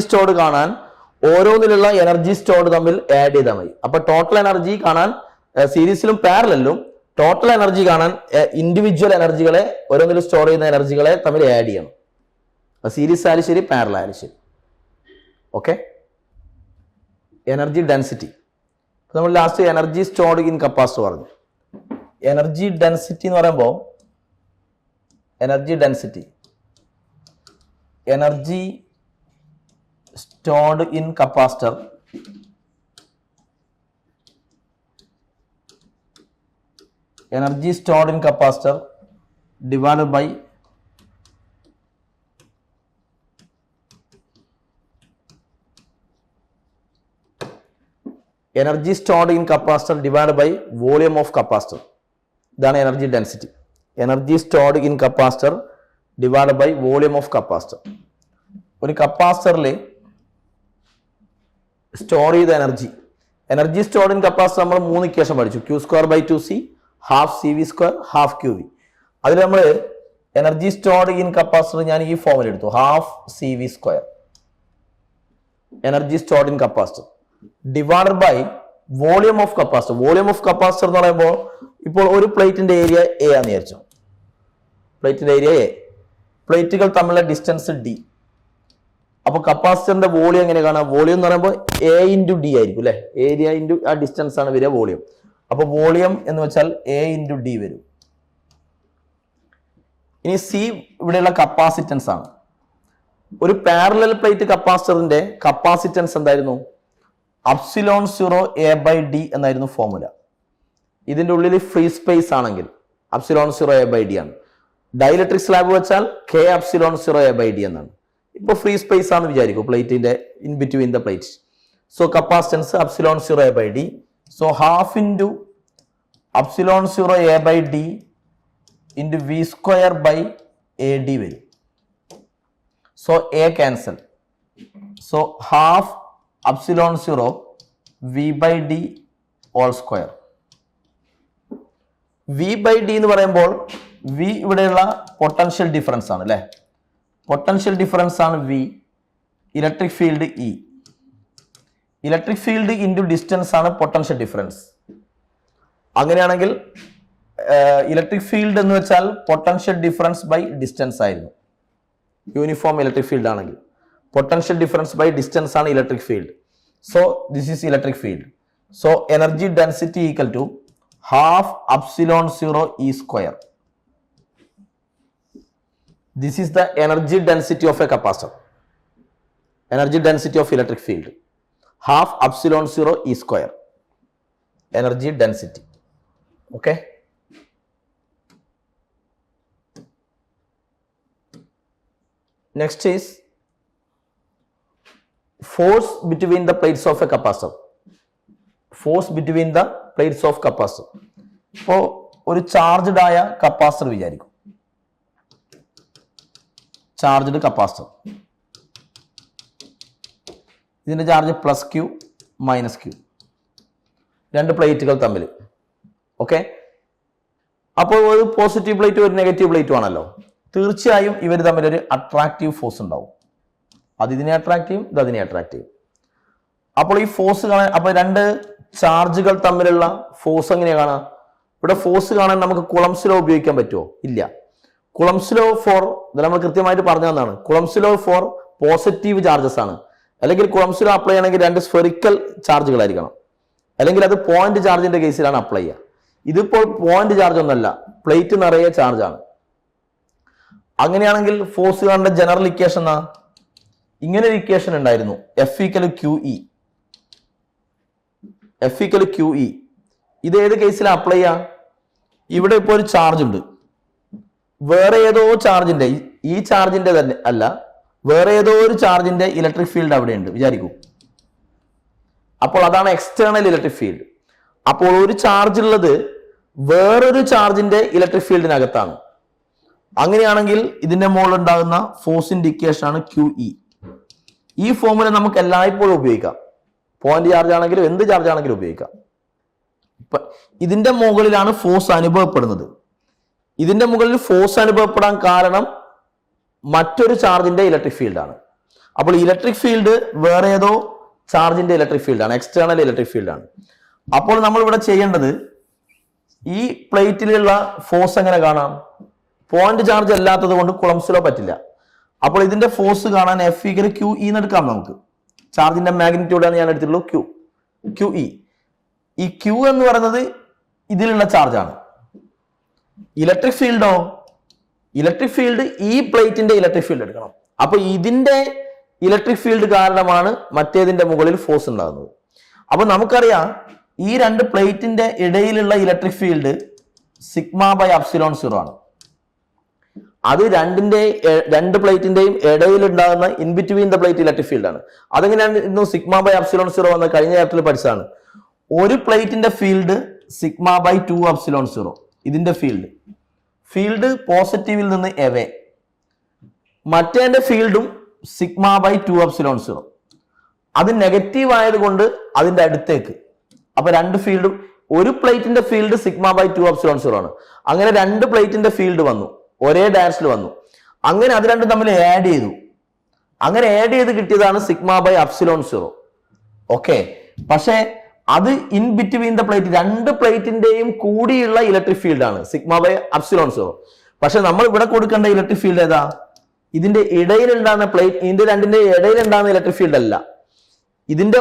സ്റ്റോർഡ് കാണാൻ ഓരോന്നിലുള്ള എനർജി സ്റ്റോർഡ് തമ്മിൽ ആഡ് ചെയ്താൽ മതി. അപ്പൊ ടോട്ടൽ എനർജി കാണാൻ സീരീസിലും പാരലലും ടോട്ടൽ എനർജി കാണാൻ ഇൻഡിവിജ്വൽ എനർജികളെ, ഓരോന്നിലും സ്റ്റോർ ചെയ്യുന്ന എനർജികളെ തമ്മിൽ ആഡ് ചെയ്യണം. സീരീസ് ആയാലും ശരി, പാരലൽ ആയാലും ശരി. ഓക്കെ. എനർജി ഡെൻസിറ്റി നമ്മൾ last energy stored in capacitor പറഞ്ഞു. എനർജി ഡെൻസിറ്റി എന്ന് പറയുമ്പോൾ energy stored in capacitor divided by volume of capacitor. ഇതാണ് energy density. Energy stored in capacitor divide by volume of capacitor. ഒരു കപ്പാസിറ്ററിൽ store ചെയ്ത energy stored in capacitor നമ്മൾ 3 equation പഠിച്ചു. Q square by 2c, half C V square, half Q V. അതിൽ നമ്മൾ energy stored in capacitor ഞാൻ ഈ ഫോമിൽ എടുത്തു, half C V square energy stored in capacitor divided by volume of capacitor. Volume of capacitor എന്ന് പറയുമ്പോൾ ഇപ്പോൾ ഒരു പ്ലേറ്റിന്റെ ഏരിയ എ ആണെന്ന് വിചാരിച്ചു. പ്ലേറ്റിന്റെ ഏരിയ എ, പ്ലേറ്റുകൾ തമ്മിലുള്ള ഡിസ്റ്റൻസ് ഡി. അപ്പൊ കപ്പാസിറ്ററിന്റെ വോളിയം എങ്ങനെ കാണാം? വോളിയം എന്ന് പറയുമ്പോൾ എ ഇൻറ്റു ഡി ആയിരിക്കും അല്ലെ, ഏരിയ ഇൻറ്റു ആ ഡിസ്റ്റൻസ് ആണ് വരിക വോളിയം. അപ്പൊ വോളിയം എന്ന് വെച്ചാൽ എ ഇൻറ്റു ഡി വരും. ഇനി സി ഇവിടെയുള്ള കപ്പാസിറ്റൻസ് ആണ്. ഒരു പാരലൽ പ്ലേറ്റ് കപ്പാസിറ്ററിന്റെ കപ്പാസിറ്റൻസ് എന്തായിരുന്നു? അപ്സിലോൺ 0 എ ബൈ ഡി എന്നായിരുന്നു ഫോർമുല. ഇതിന്റെ ഉള്ളിൽ ഫ്രീ സ്പേസ് ആണെങ്കിൽ അപ്സിലോൺ 0 എ ബൈ ഡി ആണ്. ഡൈഇലക്ട്രിക് സ്ലാബ് വെച്ചാൽ K epsilon 0 A by D എന്നാണ്. ഇപ്പോൾ ഫ്രീ സ്പേസ് ആണെന്ന് വിചാരിക്കും പ്ലേറ്റിന്റെ in between the plate. So capacitance epsilon 0 A by D. So half into epsilon 0 A by D into V square by A D വരും. So A cancel. So half epsilon 0 V by D all square. V by D എന്ന് പറയുമ്പോൾ V ഇവിടെയുള്ള potential difference ആണ് അല്ലെ, potential difference ആണ് V. Electric field E. Electric field into distance ആണ് potential difference. അങ്ങനെയാണെങ്കിൽ electric field എന്ന് വെച്ചാൽ പൊട്ടൻഷ്യൽ ഡിഫറൻസ് ബൈ ഡിസ്റ്റൻസ് ആയിരുന്നു. യൂണിഫോം ഇലക്ട്രിക് ഫീൽഡ് ആണെങ്കിൽ പൊട്ടൻഷ്യൽ ഡിഫറൻസ് ബൈ ഡിസ്റ്റൻസ് ആണ് electric field. So this is electric field. So energy density equal to half epsilon 0 E square. This is the energy density of a capacitor. Energy density of electric field. Half epsilon 0 E square. Energy density. Okay. Next is force between the plates of a capacitor. Force between the plates of capacitor. ഇപ്പോൾ ഒരു charged ആയ capacitor വിചാരിക്കും. Charged capacitor, ഇതിന്റെ charge plus Q minus Q, രണ്ട് പ്ലേറ്റുകൾ തമ്മിൽ. Okay, അപ്പോൾ ഒരു പോസിറ്റീവ് പ്ലേറ്റും ഒരു നെഗറ്റീവ് പ്ലേറ്റും ആണല്ലോ. തീർച്ചയായും ഇവർ തമ്മിലൊരു അട്രാക്റ്റീവ് ഫോഴ്സ് ഉണ്ടാവും. ഇതിനെ അട്രാക്ട് ചെയ്യും, ഇത് അതിനെ അട്രാക്ട് ചെയ്യും. അപ്പോൾ ഈ ഫോഴ്സ് കാണാൻ, അപ്പൊ രണ്ട് ചാർജുകൾ തമ്മിലുള്ള ഫോഴ്സ് എങ്ങനെയാ കാണാം? ഇവിടെ ഫോഴ്സ് കാണാൻ നമുക്ക് കുളംസ് ലോ ഉപയോഗിക്കാൻ പറ്റുമോ? ഇല്ല. കുളംസ് ലോ ഫോർ, ഇത് നമ്മൾ കൃത്യമായിട്ട് പറഞ്ഞു തന്നാണ്, Coulomb's law for positive charges ആണ്. അല്ലെങ്കിൽ കുളംസ് ലോ അപ്ലൈ ചെയ്യണമെങ്കിൽ രണ്ട് സ്ഫെറിക്കൽ ചാർജുകളായിരിക്കണം, അല്ലെങ്കിൽ അത് പോയിന്റ് ചാർജിന്റെ കേസിലാണ് അപ്ലൈ ചെയ്യുക. ഇതിപ്പോൾ പോയിന്റ് ചാർജ് ഒന്നല്ല, പ്ലേറ്റ് നിറയെ ചാർജ് ആണ്. അങ്ങനെയാണെങ്കിൽ ഫോഴ്സ് കാണേണ്ട ജനറൽ ഇക്വേഷൻ എന്നാ? ഇങ്ങനെ ഒരു ഇക്വേഷൻ ഉണ്ടായിരുന്നു, F = QE. F = QE. ഇത് ഏത് കേസിലാണ് അപ്ലൈ ചെയ്യുക? ഇവിടെ ഇപ്പോൾ ഒരു ചാർജ് ഉണ്ട്, വേറെ ഏതോ ചാർജിന്റെ, ഈ ചാർജിന്റെ തന്നെ അല്ല, വേറെ ഏതോ ഒരു ചാർജിന്റെ ഇലക്ട്രിക് ഫീൽഡ് അവിടെ ഉണ്ട് വിചാരിക്കൂ. അപ്പോൾ അതാണ് എക്സ്റ്റേണൽ ഇലക്ട്രിക് ഫീൽഡ്. അപ്പോൾ ഒരു ചാർജ് ഉള്ളത് വേറൊരു ചാർജിന്റെ ഇലക്ട്രിക് ഫീൽഡിനകത്താണ്. അങ്ങനെയാണെങ്കിൽ ഇതിന്റെ മുകളിൽ ഉണ്ടാകുന്ന ഫോഴ്സിന്റെ ഇക്വേഷൻ ആണ് QE. ഈ ഫോർമുല നമുക്ക് എല്ലായ്പ്പോഴും ഉപയോഗിക്കാം, പോയിന്റ് ചാർജ് ആണെങ്കിലും എന്ത് ചാർജ് ആണെങ്കിലും ഉപയോഗിക്കാം. ഇതിന്റെ മുകളിലാണ് ഫോഴ്സ് അനുഭവപ്പെടുന്നത്. ഇതിന്റെ മുകളിൽ ഫോഴ്സ് അനുഭവപ്പെടാൻ കാരണം മറ്റൊരു ചാർജിന്റെ ഇലക്ട്രിക് ഫീൽഡാണ്. അപ്പോൾ ഇലക്ട്രിക് ഫീൽഡ് വേറെ ഏതോ ചാർജിന്റെ ഇലക്ട്രിക് ഫീൽഡാണ്, എക്സ്റ്റേണൽ ഇലക്ട്രിക് ഫീൽഡാണ്. അപ്പോൾ നമ്മൾ ഇവിടെ ചെയ്യേണ്ടത്, ഈ പ്ലേറ്റിലുള്ള ഫോഴ്സ് എങ്ങനെ കാണാം? പോയിന്റ് ചാർജ് അല്ലാത്തത് കൊണ്ട് കുളംസ് ലോ പറ്റില്ല. അപ്പോൾ ഇതിന്റെ ഫോഴ്സ് കാണാൻ F = QE എന്ന് എടുക്കാം നമുക്ക്. ചാർജിന്റെ മാഗ്നിറ്റ്യൂഡാണ് ഞാൻ എടുത്തിട്ടുള്ളൂ, QE. ഈ Q എന്ന് പറയുന്നത് ഇതിലുള്ള ചാർജാണ്. ഇലക്ട്രിക് ഫീൽഡോ? ഇലക്ട്രിക് ഫീൽഡ് ഈ പ്ലേറ്റിന്റെ ഇലക്ട്രിക് ഫീൽഡ് എടുക്കണം. അപ്പൊ ഇതിന്റെ ഇലക്ട്രിക് ഫീൽഡ് കാരണമാണ് മറ്റേതിന്റെ മുകളിൽ ഫോഴ്സ് ഉണ്ടാകുന്നത്. അപ്പൊ നമുക്കറിയാം ഈ രണ്ട് പ്ലേറ്റിന്റെ ഇടയിലുള്ള ഇലക്ട്രിക് ഫീൽഡ് σ/ε0 ആണ്. അത് രണ്ട് പ്ലേറ്റിന്റെയും ഇടയിൽ ഉണ്ടാകുന്ന in between the plate electric field ആണ്. അതെങ്ങനെയാണ് ഇന്ന് σ/ε0 വന്ന കഴിഞ്ഞ ചാപ്റ്ററിൽ പഠിച്ചതാണ്. ഒരു പ്ലേറ്റിന്റെ ഫീൽഡ് σ/2ε0, ഇതിന്റെ ഫീൽഡ് പോസിറ്റീവിൽ നിന്ന് എവേ, മറ്റേന്റെ ഫീൽഡും σ/2ε0, അത് നെഗറ്റീവ് ആയതുകൊണ്ട് അതിന്റെ അടുത്തേക്ക്. അപ്പൊ രണ്ട് ഫീൽഡും, ഒരു പ്ലേറ്റിന്റെ ഫീൽഡ് σ/2ε0 ആണ്. അങ്ങനെ രണ്ട് പ്ലേറ്റിന്റെ ഫീൽഡ് വന്നു, ഒരേ ഡയറക്ഷനിൽ വന്നു. അങ്ങനെ അത് രണ്ടും തമ്മിൽ ആഡ് ചെയ്തു. അങ്ങനെ ആഡ് ചെയ്ത് കിട്ടിയതാണ് σ/ε0. ഓക്കെ, പക്ഷേ അത് ഇൻ ബിറ്റ്വീൻ ദ പ്ലേറ്റ്, രണ്ട് പ്ലേറ്റിന്റെയും കൂടിയുള്ള ഇലക്ട്രിക് ഫീൽഡ് ആണ് σ/ε0. പക്ഷെ നമ്മൾ ഇവിടെ കൊടുക്കേണ്ട ഇലക്ട്രിക് ഫീൽഡ് ഏതാ? ഇതിന്റെ ഇടയിലുണ്ടാകുന്ന പ്ലേറ്റ്, ഇതിന്റെ രണ്ടിന്റെ ഇടയിലുണ്ടാകുന്ന ഇലക്ട്രിക് ഫീൽഡ് അല്ല. ഇതിന്റെ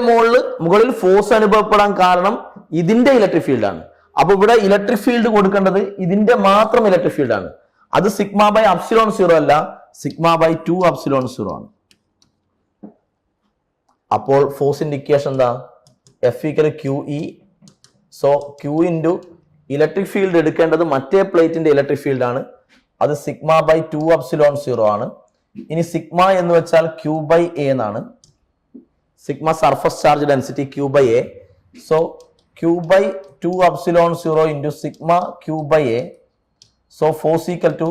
മുകളിൽ ഫോഴ്സ് അനുഭവപ്പെടാൻ കാരണം ഇതിന്റെ ഇലക്ട്രിക് ഫീൽഡ് ആണ്. അപ്പൊ ഇവിടെ ഇലക്ട്രിക് ഫീൽഡ് കൊടുക്കേണ്ടത് ഇതിന്റെ മാത്രം ഇലക്ട്രിക് ഫീൽഡ് ആണ്. അത് σ/ε0 അല്ല, σ/2ε0 ആണ്. അപ്പോൾ ഫോഴ്സിന്റെ ഇക്വേഷൻ എന്താ? F = QE. So Q into electric field എടുക്കേണ്ടത് മറ്റേ പ്ലേറ്റിന്റെ ഇലക്ട്രിക് ഫീൽഡ് ആണ്, അത് σ/2ε0 ആണ്. ഇനി സിഗ്മ എന്ന് വെച്ചാൽ Q/A എന്നാണ്. Sigma surface charge density Q/A. So Q/2ε0 into sigma Q/A. So force equal to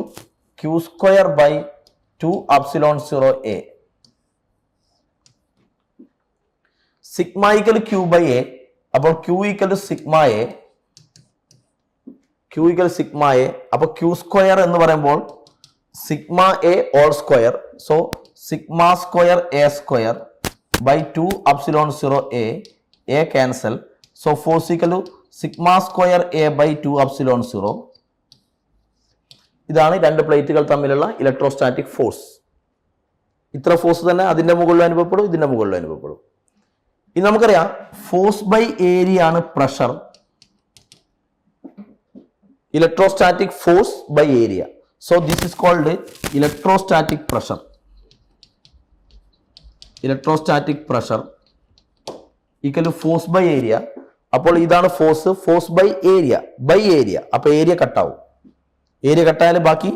Q²/2ε0A. Sigma = Q/A. അപ്പോൾ Q = σA. അപ്പൊ Q² എന്ന് പറയുമ്പോൾ σA². So σ²A²/2ε0A. A cancel. So force equal to σ²A/2ε0. ഇതാണ് രണ്ട് പ്ലേറ്റുകൾ തമ്മിലുള്ള electrostatic force. ഇത്ര force തന്നെ അതിന്റെ മുകളിൽ അനുഭവപ്പെടും, ഇതിന്റെ മുകളിൽ അനുഭവപ്പെടും. ഇനി നമുക്കറിയാം ഫോഴ്സ് ബൈ ഏരിയ ആണ് pressure. Electrostatic force by area. So this is called electrostatic pressure. Electrostatic pressure equal to force by area. അപ്പോൾ ഇതാണ് ഫോഴ്സ് ബൈ ഏരിയ. അപ്പൊ ഏരിയ കട്ടാവും. ഏരിയ കട്ടായാൽ ബാക്കി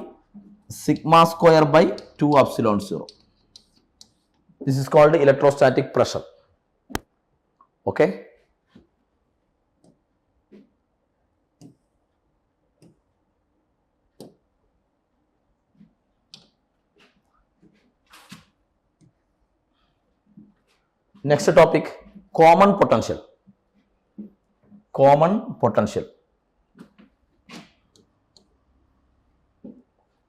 σ²/2ε0. This is called electrostatic pressure. Okay, next topic common potential.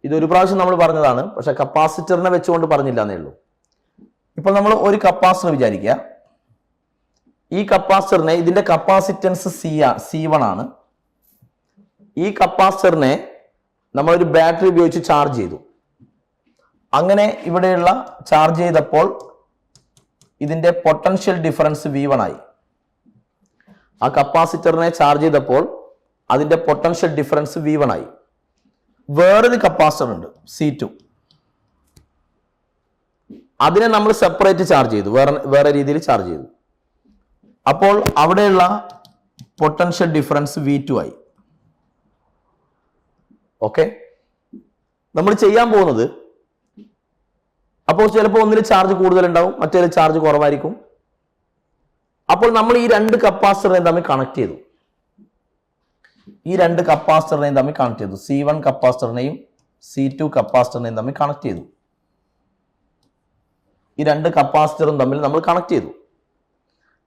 ഇതൊരു പ്രാവശ്യം നമ്മൾ പറഞ്ഞതാണ്, പക്ഷെ കപ്പാസിറ്ററിനെ വെച്ചുകൊണ്ട് പറഞ്ഞില്ല എന്നേ ഉള്ളൂ. ഇപ്പോൾ നമ്മൾ ഒരു കപ്പാസിറ്റർ വിചാരിക്കുക. ഈ കപ്പാസിറ്ററിനെ, ഇതിന്റെ കപ്പാസിറ്റൻസ് C1 ആണ്. ഈ കപ്പാസിറ്ററിനെ നമ്മളൊരു ബാറ്ററി ഉപയോഗിച്ച് ചാർജ് ചെയ്തു. അങ്ങനെ ഇവിടെയുള്ള ചാർജ് ചെയ്തപ്പോൾ ഇതിന്റെ പൊട്ടൻഷ്യൽ ഡിഫറൻസ് V1 ആയി. ആ കപ്പാസിറ്ററിനെ ചാർജ് ചെയ്തപ്പോൾ അതിന്റെ പൊട്ടൻഷ്യൽ ഡിഫറൻസ് V1 ആയി. വേറൊരു കപ്പാസിറ്റർ ഉണ്ട് C2. അതിനെ നമ്മൾ സെപ്പറേറ്റ് ചാർജ് ചെയ്തു, വേറെ രീതിയിൽ ചാർജ് ചെയ്തു. അപ്പോൾ അവിടെയുള്ള പൊട്ടൻഷ്യൽ ഡിഫറൻസ് V2 ആയി. ഓക്കെ, നമ്മൾ ചെയ്യാൻ പോകുന്നത്, അപ്പോൾ ചിലപ്പോൾ ഒന്നിൽ ചാർജ് കൂടുതലുണ്ടാവും, മറ്റേതിൽ ചാർജ് കുറവായിരിക്കും. അപ്പോൾ നമ്മൾ ഈ രണ്ട് കപ്പാസിറ്ററിനെയും തമ്മിൽ കണക്ട് ചെയ്തു. C1 കപ്പാസിറ്ററിനെയും C2 കപ്പാസിറ്ററിനെയും തമ്മിൽ കണക്ട് ചെയ്തു. ഈ രണ്ട് കപ്പാസിറ്ററും തമ്മിൽ നമ്മൾ കണക്ട് ചെയ്തു.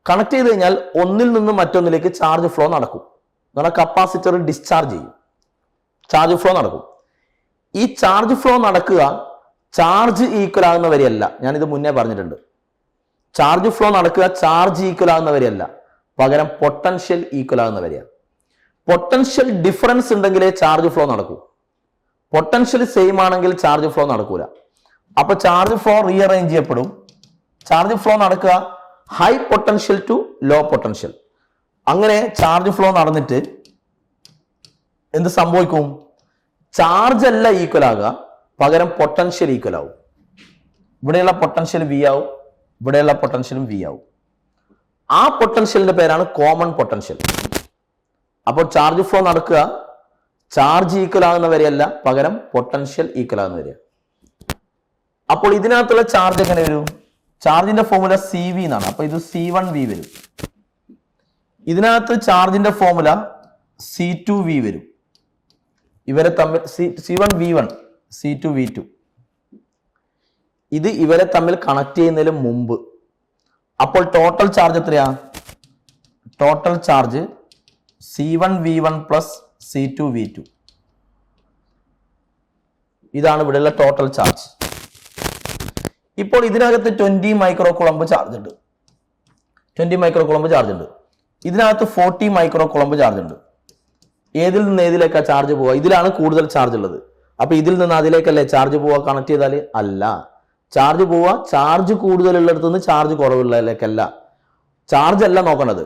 കണക്ട് ചെയ്ത് കഴിഞ്ഞാൽ ഒന്നിൽ നിന്ന് മറ്റൊന്നിലേക്ക് ചാർജ് ഫ്ലോ നടക്കും. എന്ന് പറഞ്ഞാൽ കപ്പാസിറ്റർ ഡിസ്ചാർജ് ചെയ്യും, ചാർജ് ഫ്ലോ നടക്കും. ഈ ചാർജ് ഫ്ലോ നടക്കുക ചാർജ് ഈക്വൽ ആകുന്ന വരെയല്ല. ഞാനിത് മുന്നേ പറഞ്ഞിട്ടുണ്ട്. ചാർജ് ഫ്ലോ നടക്കുക ചാർജ് ഈക്വൽ ആകുന്ന വരെയല്ല, പകരം പൊട്ടൻഷ്യൽ ഈക്വൽ ആകുന്ന വരെയാണ്. പൊട്ടൻഷ്യൽ ഡിഫറൻസ് ഉണ്ടെങ്കിലേ ചാർജ് ഫ്ലോ നടക്കൂ. പൊട്ടൻഷ്യൽ സെയിം ആണെങ്കിൽ ചാർജ് ഫ്ലോ നടക്കൂല. അപ്പൊ ചാർജ് ഫ്ലോ റീഅറേഞ്ച് ചെയ്യപ്പെടും. ചാർജ് ഫ്ലോ നടക്കുക high potential to low potential. അങ്ങനെ ചാർജ് ഫ്ലോ നടന്നിട്ട് എന്ത് സംഭവിക്കും? ചാർജ് അല്ല ഈക്വൽ ആകുക, പകരം പൊട്ടൻഷ്യൽ ഈക്വൽ ആവും. ഇവിടെയുള്ള പൊട്ടൻഷ്യൽ V ആവും, ഇവിടെയുള്ള പൊട്ടൻഷ്യലും V ആവും. ആ പൊട്ടൻഷ്യലിന്റെ പേരാണ് കോമൺ പൊട്ടൻഷ്യൽ. അപ്പോൾ ചാർജ് ഫ്ലോ നടക്കുക ചാർജ് ഈക്വൽ ആകുന്ന വരെയല്ല, പകരം പൊട്ടൻഷ്യൽ ഈക്വൽ ആകുന്ന വരെയാണ്. അപ്പോൾ ഇതിനകത്തുള്ള ചാർജ് എങ്ങനെ വരും? ചാർജിന്റെ ഫോർമുല CV എന്നാണ്. അപ്പൊ ഇത് C1V വരും. ഇതിനകത്ത് ചാർജിന്റെ ഫോർമുല C2V വരും. ഇവരെ തമ്മിൽ C1V1 C2V2. ഇത് ഇവരെ തമ്മിൽ കണക്ട് ചെയ്യുന്നതിന് മുമ്പ്. അപ്പോൾ ടോട്ടൽ ചാർജ് എത്രയാ? Total charge C1V1 plus C2V2. ഇതാണ് ഇവിടെയുള്ള ടോട്ടൽ ചാർജ്. ഇപ്പോൾ ഇതിനകത്ത് 20 മൈക്രോ കുളമ്പ് ചാർജ് ഉണ്ട്. 20 മൈക്രോ കുളമ്പ് ചാർജ് ഉണ്ട്. ഇതിനകത്ത് 40 മൈക്രോ കുളമ്പ് ചാർജ് ഉണ്ട്. ഏതിൽ നിന്ന് ഏതിലേക്കാ ചാർജ് പോവുക? ഇതിലാണ് കൂടുതൽ ചാർജ് ഉള്ളത്. അപ്പൊ ഇതിൽ നിന്ന് അതിലേക്കല്ലേ ചാർജ് പോവുക? കണക്ട് ചെയ്താൽ അല്ല. ചാർജ് പോവുക ചാർജ് കൂടുതലുള്ളിടത്ത് നിന്ന് ചാർജ് കുറവുള്ളതിലേക്കല്ല. ചാർജ് അല്ല നോക്കേണ്ടത്,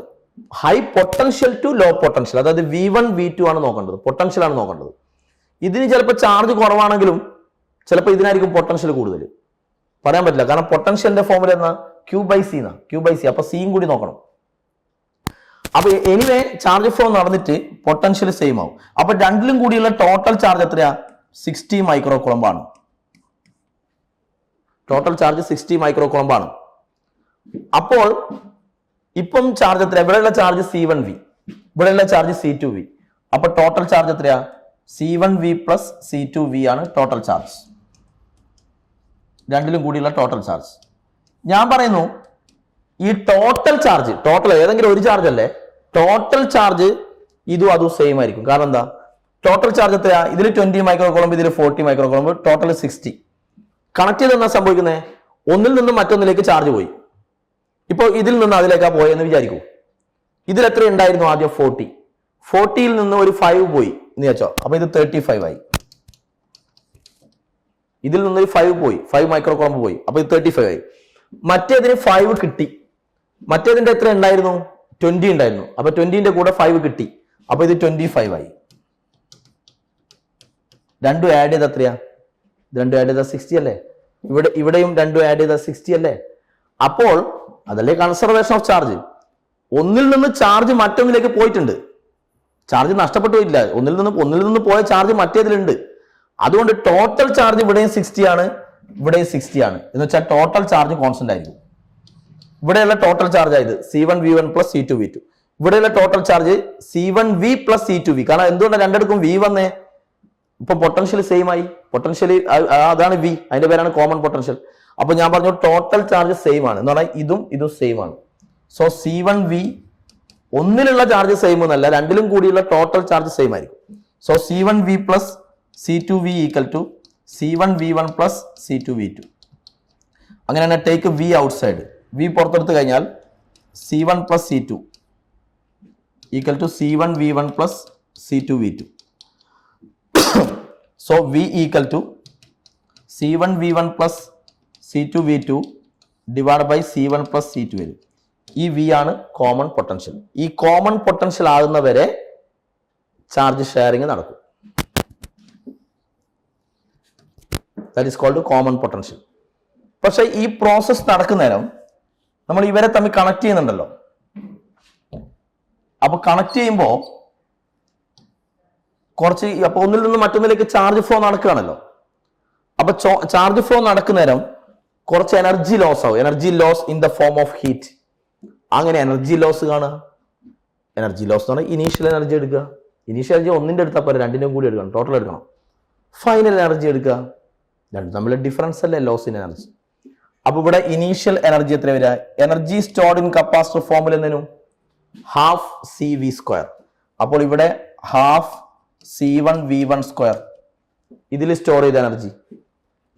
high potential to low potential, അതായത് V1 V2 ആണ് നോക്കേണ്ടത്, പൊട്ടൻഷ്യൽ ആണ് നോക്കേണ്ടത്. ഇതിന് ചിലപ്പോൾ ചാർജ് കുറവാണെങ്കിലും ചിലപ്പോൾ ഇതിനായിരിക്കും പൊട്ടൻഷ്യൽ കൂടുതൽ. പറയാൻ പറ്റില്ല, കാരണം പൊട്ടൻഷ്യലിന്റെ ഫോർമുല എന്നാ Q/C എന്നാ. Q/C. അപ്പൊ സിയും കൂടി നോക്കണം. അപ്പൊ എനിവേ ചാർജ് ഫ്ലോ നടന്നിട്ട് പൊട്ടൻഷ്യൽ സെയിം ആവും. അപ്പൊ രണ്ടിലും കൂടിയുള്ള ടോട്ടൽ ചാർജ് എത്രയാ? 60 മൈക്രോ കുളമ്പാണ്. ടോട്ടൽ ചാർജ് 60 മൈക്രോ കുളമ്പാണ്. അപ്പോൾ ഇപ്പം ചാർജ് എത്രയാ? ഇവിടെയുള്ള ചാർജ് C1V, ഇവിടെയുള്ള ചാർജ് C2V. അപ്പൊ ടോട്ടൽ ചാർജ് എത്രയാ? C1V പ്ലസ് C2V ആണ് ടോട്ടൽ ചാർജ്. രണ്ടിലും കൂടിയുള്ള ടോട്ടൽ ചാർജ്. ഞാൻ പറയുന്നു ഈ ടോട്ടൽ ചാർജ്, ടോട്ടൽ ഏതെങ്കിലും ഒരു ചാർജ് അല്ലേ, ടോട്ടൽ ചാർജ് ഇതും അതും സെയിം ആയിരിക്കും. കാരണം എന്താ? ടോട്ടൽ ചാർജ് എത്രയാ? ഇതിൽ 20 മൈക്രോ കുളമ്പ്, ഇതിൽ 40 മൈക്രോ കുളമ്പ്, ടോട്ടൽ 60. കണക്ട് ചെയ്ത് എന്നാ സംഭവിക്കുന്നത്? ഒന്നിൽ നിന്ന് മറ്റൊന്നിലേക്ക് ചാർജ് പോയി. ഇപ്പോൾ ഇതിൽ നിന്ന് അതിലേക്കാ പോയെന്ന് വിചാരിക്കൂ. ഇതിൽ എത്ര ഉണ്ടായിരുന്നു ആദ്യം? 40. 40യിൽ നിന്ന് ഒരു 5 പോയി എന്ന് വെച്ചോ, അപ്പൊ ഇത് 35 ആയി. ഇതിൽ നിന്നൊരു 5 പോയി, 5 മൈക്രോ കുളമ്പ് പോയി, അപ്പൊ ഇത് 35 ആയി. മറ്റേതിന് 5 കിട്ടി. മറ്റേതിന്റെ എത്ര ഉണ്ടായിരുന്നു? 20 ഉണ്ടായിരുന്നു. അപ്പൊ 20ന്റെ കൂടെ 5 കിട്ടി, അപ്പൊ ഇത് 25 ആയി. രണ്ടും ആഡ് ചെയ്ത് എത്രയാ? രണ്ടും ആഡ് ചെയ്ത 60 അല്ലേ? ഇവിടെയും രണ്ടും ആഡ് ചെയ്ത 60 അല്ലേ? അപ്പോൾ അതല്ലേ കൺസർവേഷൻ ഓഫ് ചാർജ്. ഒന്നിൽ നിന്ന് ചാർജ് മറ്റൊന്നിലേക്ക് പോയിട്ടുണ്ട്, ചാർജ് നഷ്ടപ്പെട്ടു പോയില്ല. ഒന്നിൽ നിന്ന് പോയ ചാർജ് മറ്റേതിലുണ്ട്. അതുകൊണ്ട് ടോട്ടൽ ചാർജ് ഇവിടെയും 60 ആണ്, ഇവിടെയും 60 ആണ്. എന്ന് വെച്ചാൽ ടോട്ടൽ ചാർജ് കോൺസ്റ്റന്റ് ആയിരിക്കും. ഇവിടെയുള്ള ടോട്ടൽ ചാർജ് ആയത് C1V1 പ്ലസ് C2V2. ഇവിടെയുള്ള total charge C1V plus C2V. കാരണം എന്തുകൊണ്ടാണ് രണ്ടിടക്കും V വന്നേ? ഇപ്പൊ പൊട്ടൻഷ്യൽ സെയിം ആയി. പൊട്ടൻഷ്യൽ അതാണ് V, അതിന്റെ പേരാണ് കോമൺ പൊട്ടൻഷ്യൽ. അപ്പൊ ഞാൻ പറഞ്ഞു ടോട്ടൽ ചാർജ് സെയിം ആണ് എന്ന് പറഞ്ഞാൽ ഇതും സെയിം ആണ്. സോ C1V ഒന്നിലുള്ള ചാർജ് സെയിം ഒന്നല്ല, രണ്ടിലും കൂടിയുള്ള ടോട്ടൽ ചാർജ് സെയിം ആയിരിക്കും. So C1V plus C2V equal to C1V1 plus C2V2. അങ്ങനെ തന്നെ ടേക്ക് V ഔട്ട്സൈഡ്. V പുറത്തെടുത്ത് കഴിഞ്ഞാൽ C1 plus C2 equal to C1V1 plus C2V2. So V equal to C1V1 plus C2V2 divide by C1 plus C2 വരും. ഈ V ആണ് common potential. ഈ common potential ആകുന്നവരെ charge sharing നടക്കും. That is called common potential. പക്ഷെ ഈ process നടക്കുന്നേരം നമ്മൾ ഇവരെ തമ്മിൽ കണക്ട് ചെയ്യുന്നുണ്ടല്ലോ. അപ്പൊ കണക്ട് ചെയ്യുമ്പോൾ അപ്പൊ ഒന്നിൽ നിന്ന് മറ്റൊന്നിലേക്ക് ചാർജ് ഫ്ലോ നടക്കുകയാണല്ലോ. അപ്പൊ ചാർജ് ഫ്ലോ നടക്കുന്നേരം കുറച്ച് എനർജി ലോസ് ആവും. Energy loss in the form of heat. അങ്ങനെ എനർജി ലോസ് കാണുക. എനർജി ലോസ് എന്ന് പറഞ്ഞാൽ ഇനീഷ്യൽ എനർജി എടുക്കുക. ഇനീഷ്യൽ എനർജി ഒന്നിന്റെ എടുത്താൽ പോരെ, രണ്ടിനും കൂടി എടുക്കണം, ടോട്ടൽ എടുക്കണം. ഫൈനൽ എനർജി എടുക്കുക. രണ്ടും തമ്മിൽ ഡിഫറൻസ് അല്ലേ ലോസ് ഇൻ എനർജി. അപ്പൊ ഇവിടെ ഇനീഷ്യൽ എനർജി എത്ര വരിക? എനർജി സ്റ്റോർഡ് ഇൻ കപ്പാസിറ്റർ ഫോമിൽ എന്തിനും ഹാഫ് CV². അപ്പോൾ ഇവിടെ ഹാഫ് C1V1 സ്ക്വയർ. ഇതിൽ സ്റ്റോർ ചെയ്ത എനർജി,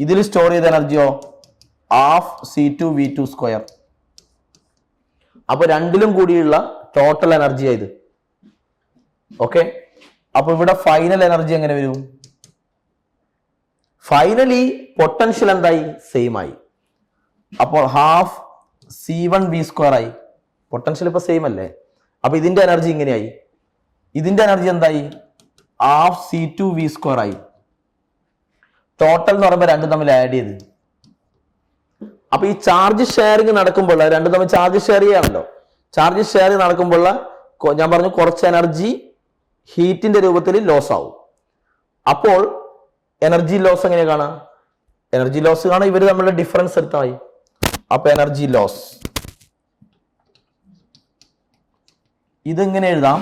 ഇതിൽ സ്റ്റോർ ചെയ്ത എനർജിയോ ഹാഫ് C2V2 സ്ക്വയർ. അപ്പൊ രണ്ടിലും കൂടിയുള്ള ടോട്ടൽ എനർജി ആയത്. ഓക്കെ, അപ്പൊ ഇവിടെ ഫൈനൽ എനർജി എങ്ങനെ വരും? ഫൈനലി പൊട്ടൻഷ്യൽ എന്തായി? സെയിം ആയി. അപ്പോൾ ഹാഫ് C1V² ആയി. പൊട്ടൻഷ്യൽ ഇപ്പൊ സെയിം അല്ലേ? അപ്പൊ ഇതിന്റെ എനർജി ഇങ്ങനെയായി. ഇതിന്റെ എനർജി എന്തായി? ഹാഫ് C2V² ആയി. ടോട്ടൽ എന്ന് പറയുമ്പോൾ രണ്ടും തമ്മിൽ ആഡ് ചെയ്ത്. അപ്പൊ ഈ ചാർജ് ഷെയറിങ് നടക്കുമ്പോൾ രണ്ടും തമ്മിൽ ചാർജ് ഷെയർ ചെയ്യാണല്ലോ. ചാർജ് ഷെയറിങ് നടക്കുമ്പോൾ ഞാൻ പറഞ്ഞു കുറച്ച് എനർജി ഹീറ്റിന്റെ രൂപത്തിൽ ലോസ് ആവും. അപ്പോൾ എനർജി ലോസ് എങ്ങനെ കാണാം? എനർജി ലോസ് കാണാൻ ഇവർ തമ്മിലുള്ള ഡിഫറൻസ് എടുത്തായി. അപ്പൊ എനർജി ലോസ് ഇതെങ്ങനെ എഴുതാം?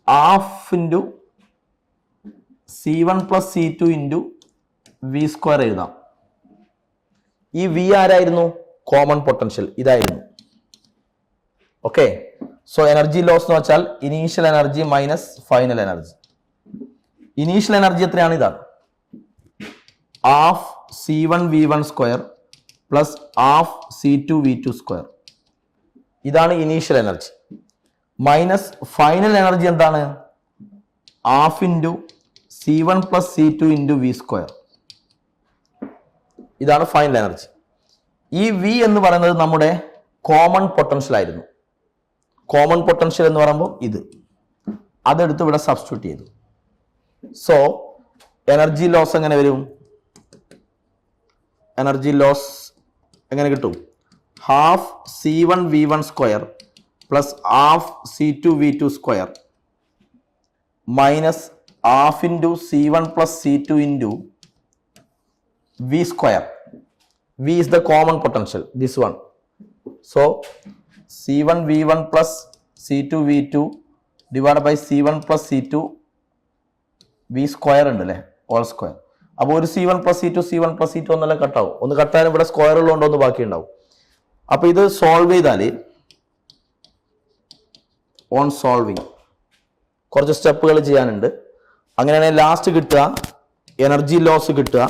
Half into C1 plus C2 into V² എഴുതാം. ഈ V ആരായിരുന്നു? കോമൺ പൊട്ടൻഷ്യൽ ഇതായിരുന്നു. ഓക്കെ, സോ എനർജി ലോസ് എന്ന് വെച്ചാൽ initial energy minus final energy. Initial energy എത്രയാണ്? ഇതാണ് half C1V1 square plus half C2V2 square. ഇതാണ് initial energy. Minus final energy എന്താണ്? Half into C1 plus C2 into V². ഇതാണ് final energy. ഈ V എന്ന് പറയുന്നത് നമ്മുടെ കോമൺ പൊട്ടൻഷ്യൽ ആയിരുന്നു. കോമൺ പൊട്ടൻഷ്യൽ എന്ന് പറയുമ്പോൾ ഇത് അതെടുത്ത് ഇവിടെ സബ്സ്റ്റിറ്റ്യൂട്ട് ചെയ്തു. സോ എനർജി ലോസ് എങ്ങനെ വരും? എനർജി ലോസ് എങ്ങനെ കിട്ടും? Half C1V1 square plus half C2V2 square minus half into C1 plus C2 into V². V is the common potential, this one. So C1V1 plus C2V2 divided by C1 plus C2 V² ഉണ്ടല്ലേ, all square. അപ്പോൾ ഒരു C1 plus C2 C1 plus C2 ഒന്നല്ല കട്ടാവും. ഒന്ന് കട്ടാനും ഇവിടെ square ഉള്ളതുകൊണ്ട് ഒന്ന് ബാക്കി ഉണ്ടാവും. അപ്പൊ ഇത് സോൾവ് ചെയ്താൽ ഓൺ സോൾവിങ് കുറച്ച് സ്റ്റെപ്പുകൾ ചെയ്യാനുണ്ട്. അങ്ങനെയാണെങ്കിൽ ലാസ്റ്റ് കിട്ടുക എനർജി ലോസ് കിട്ടുക.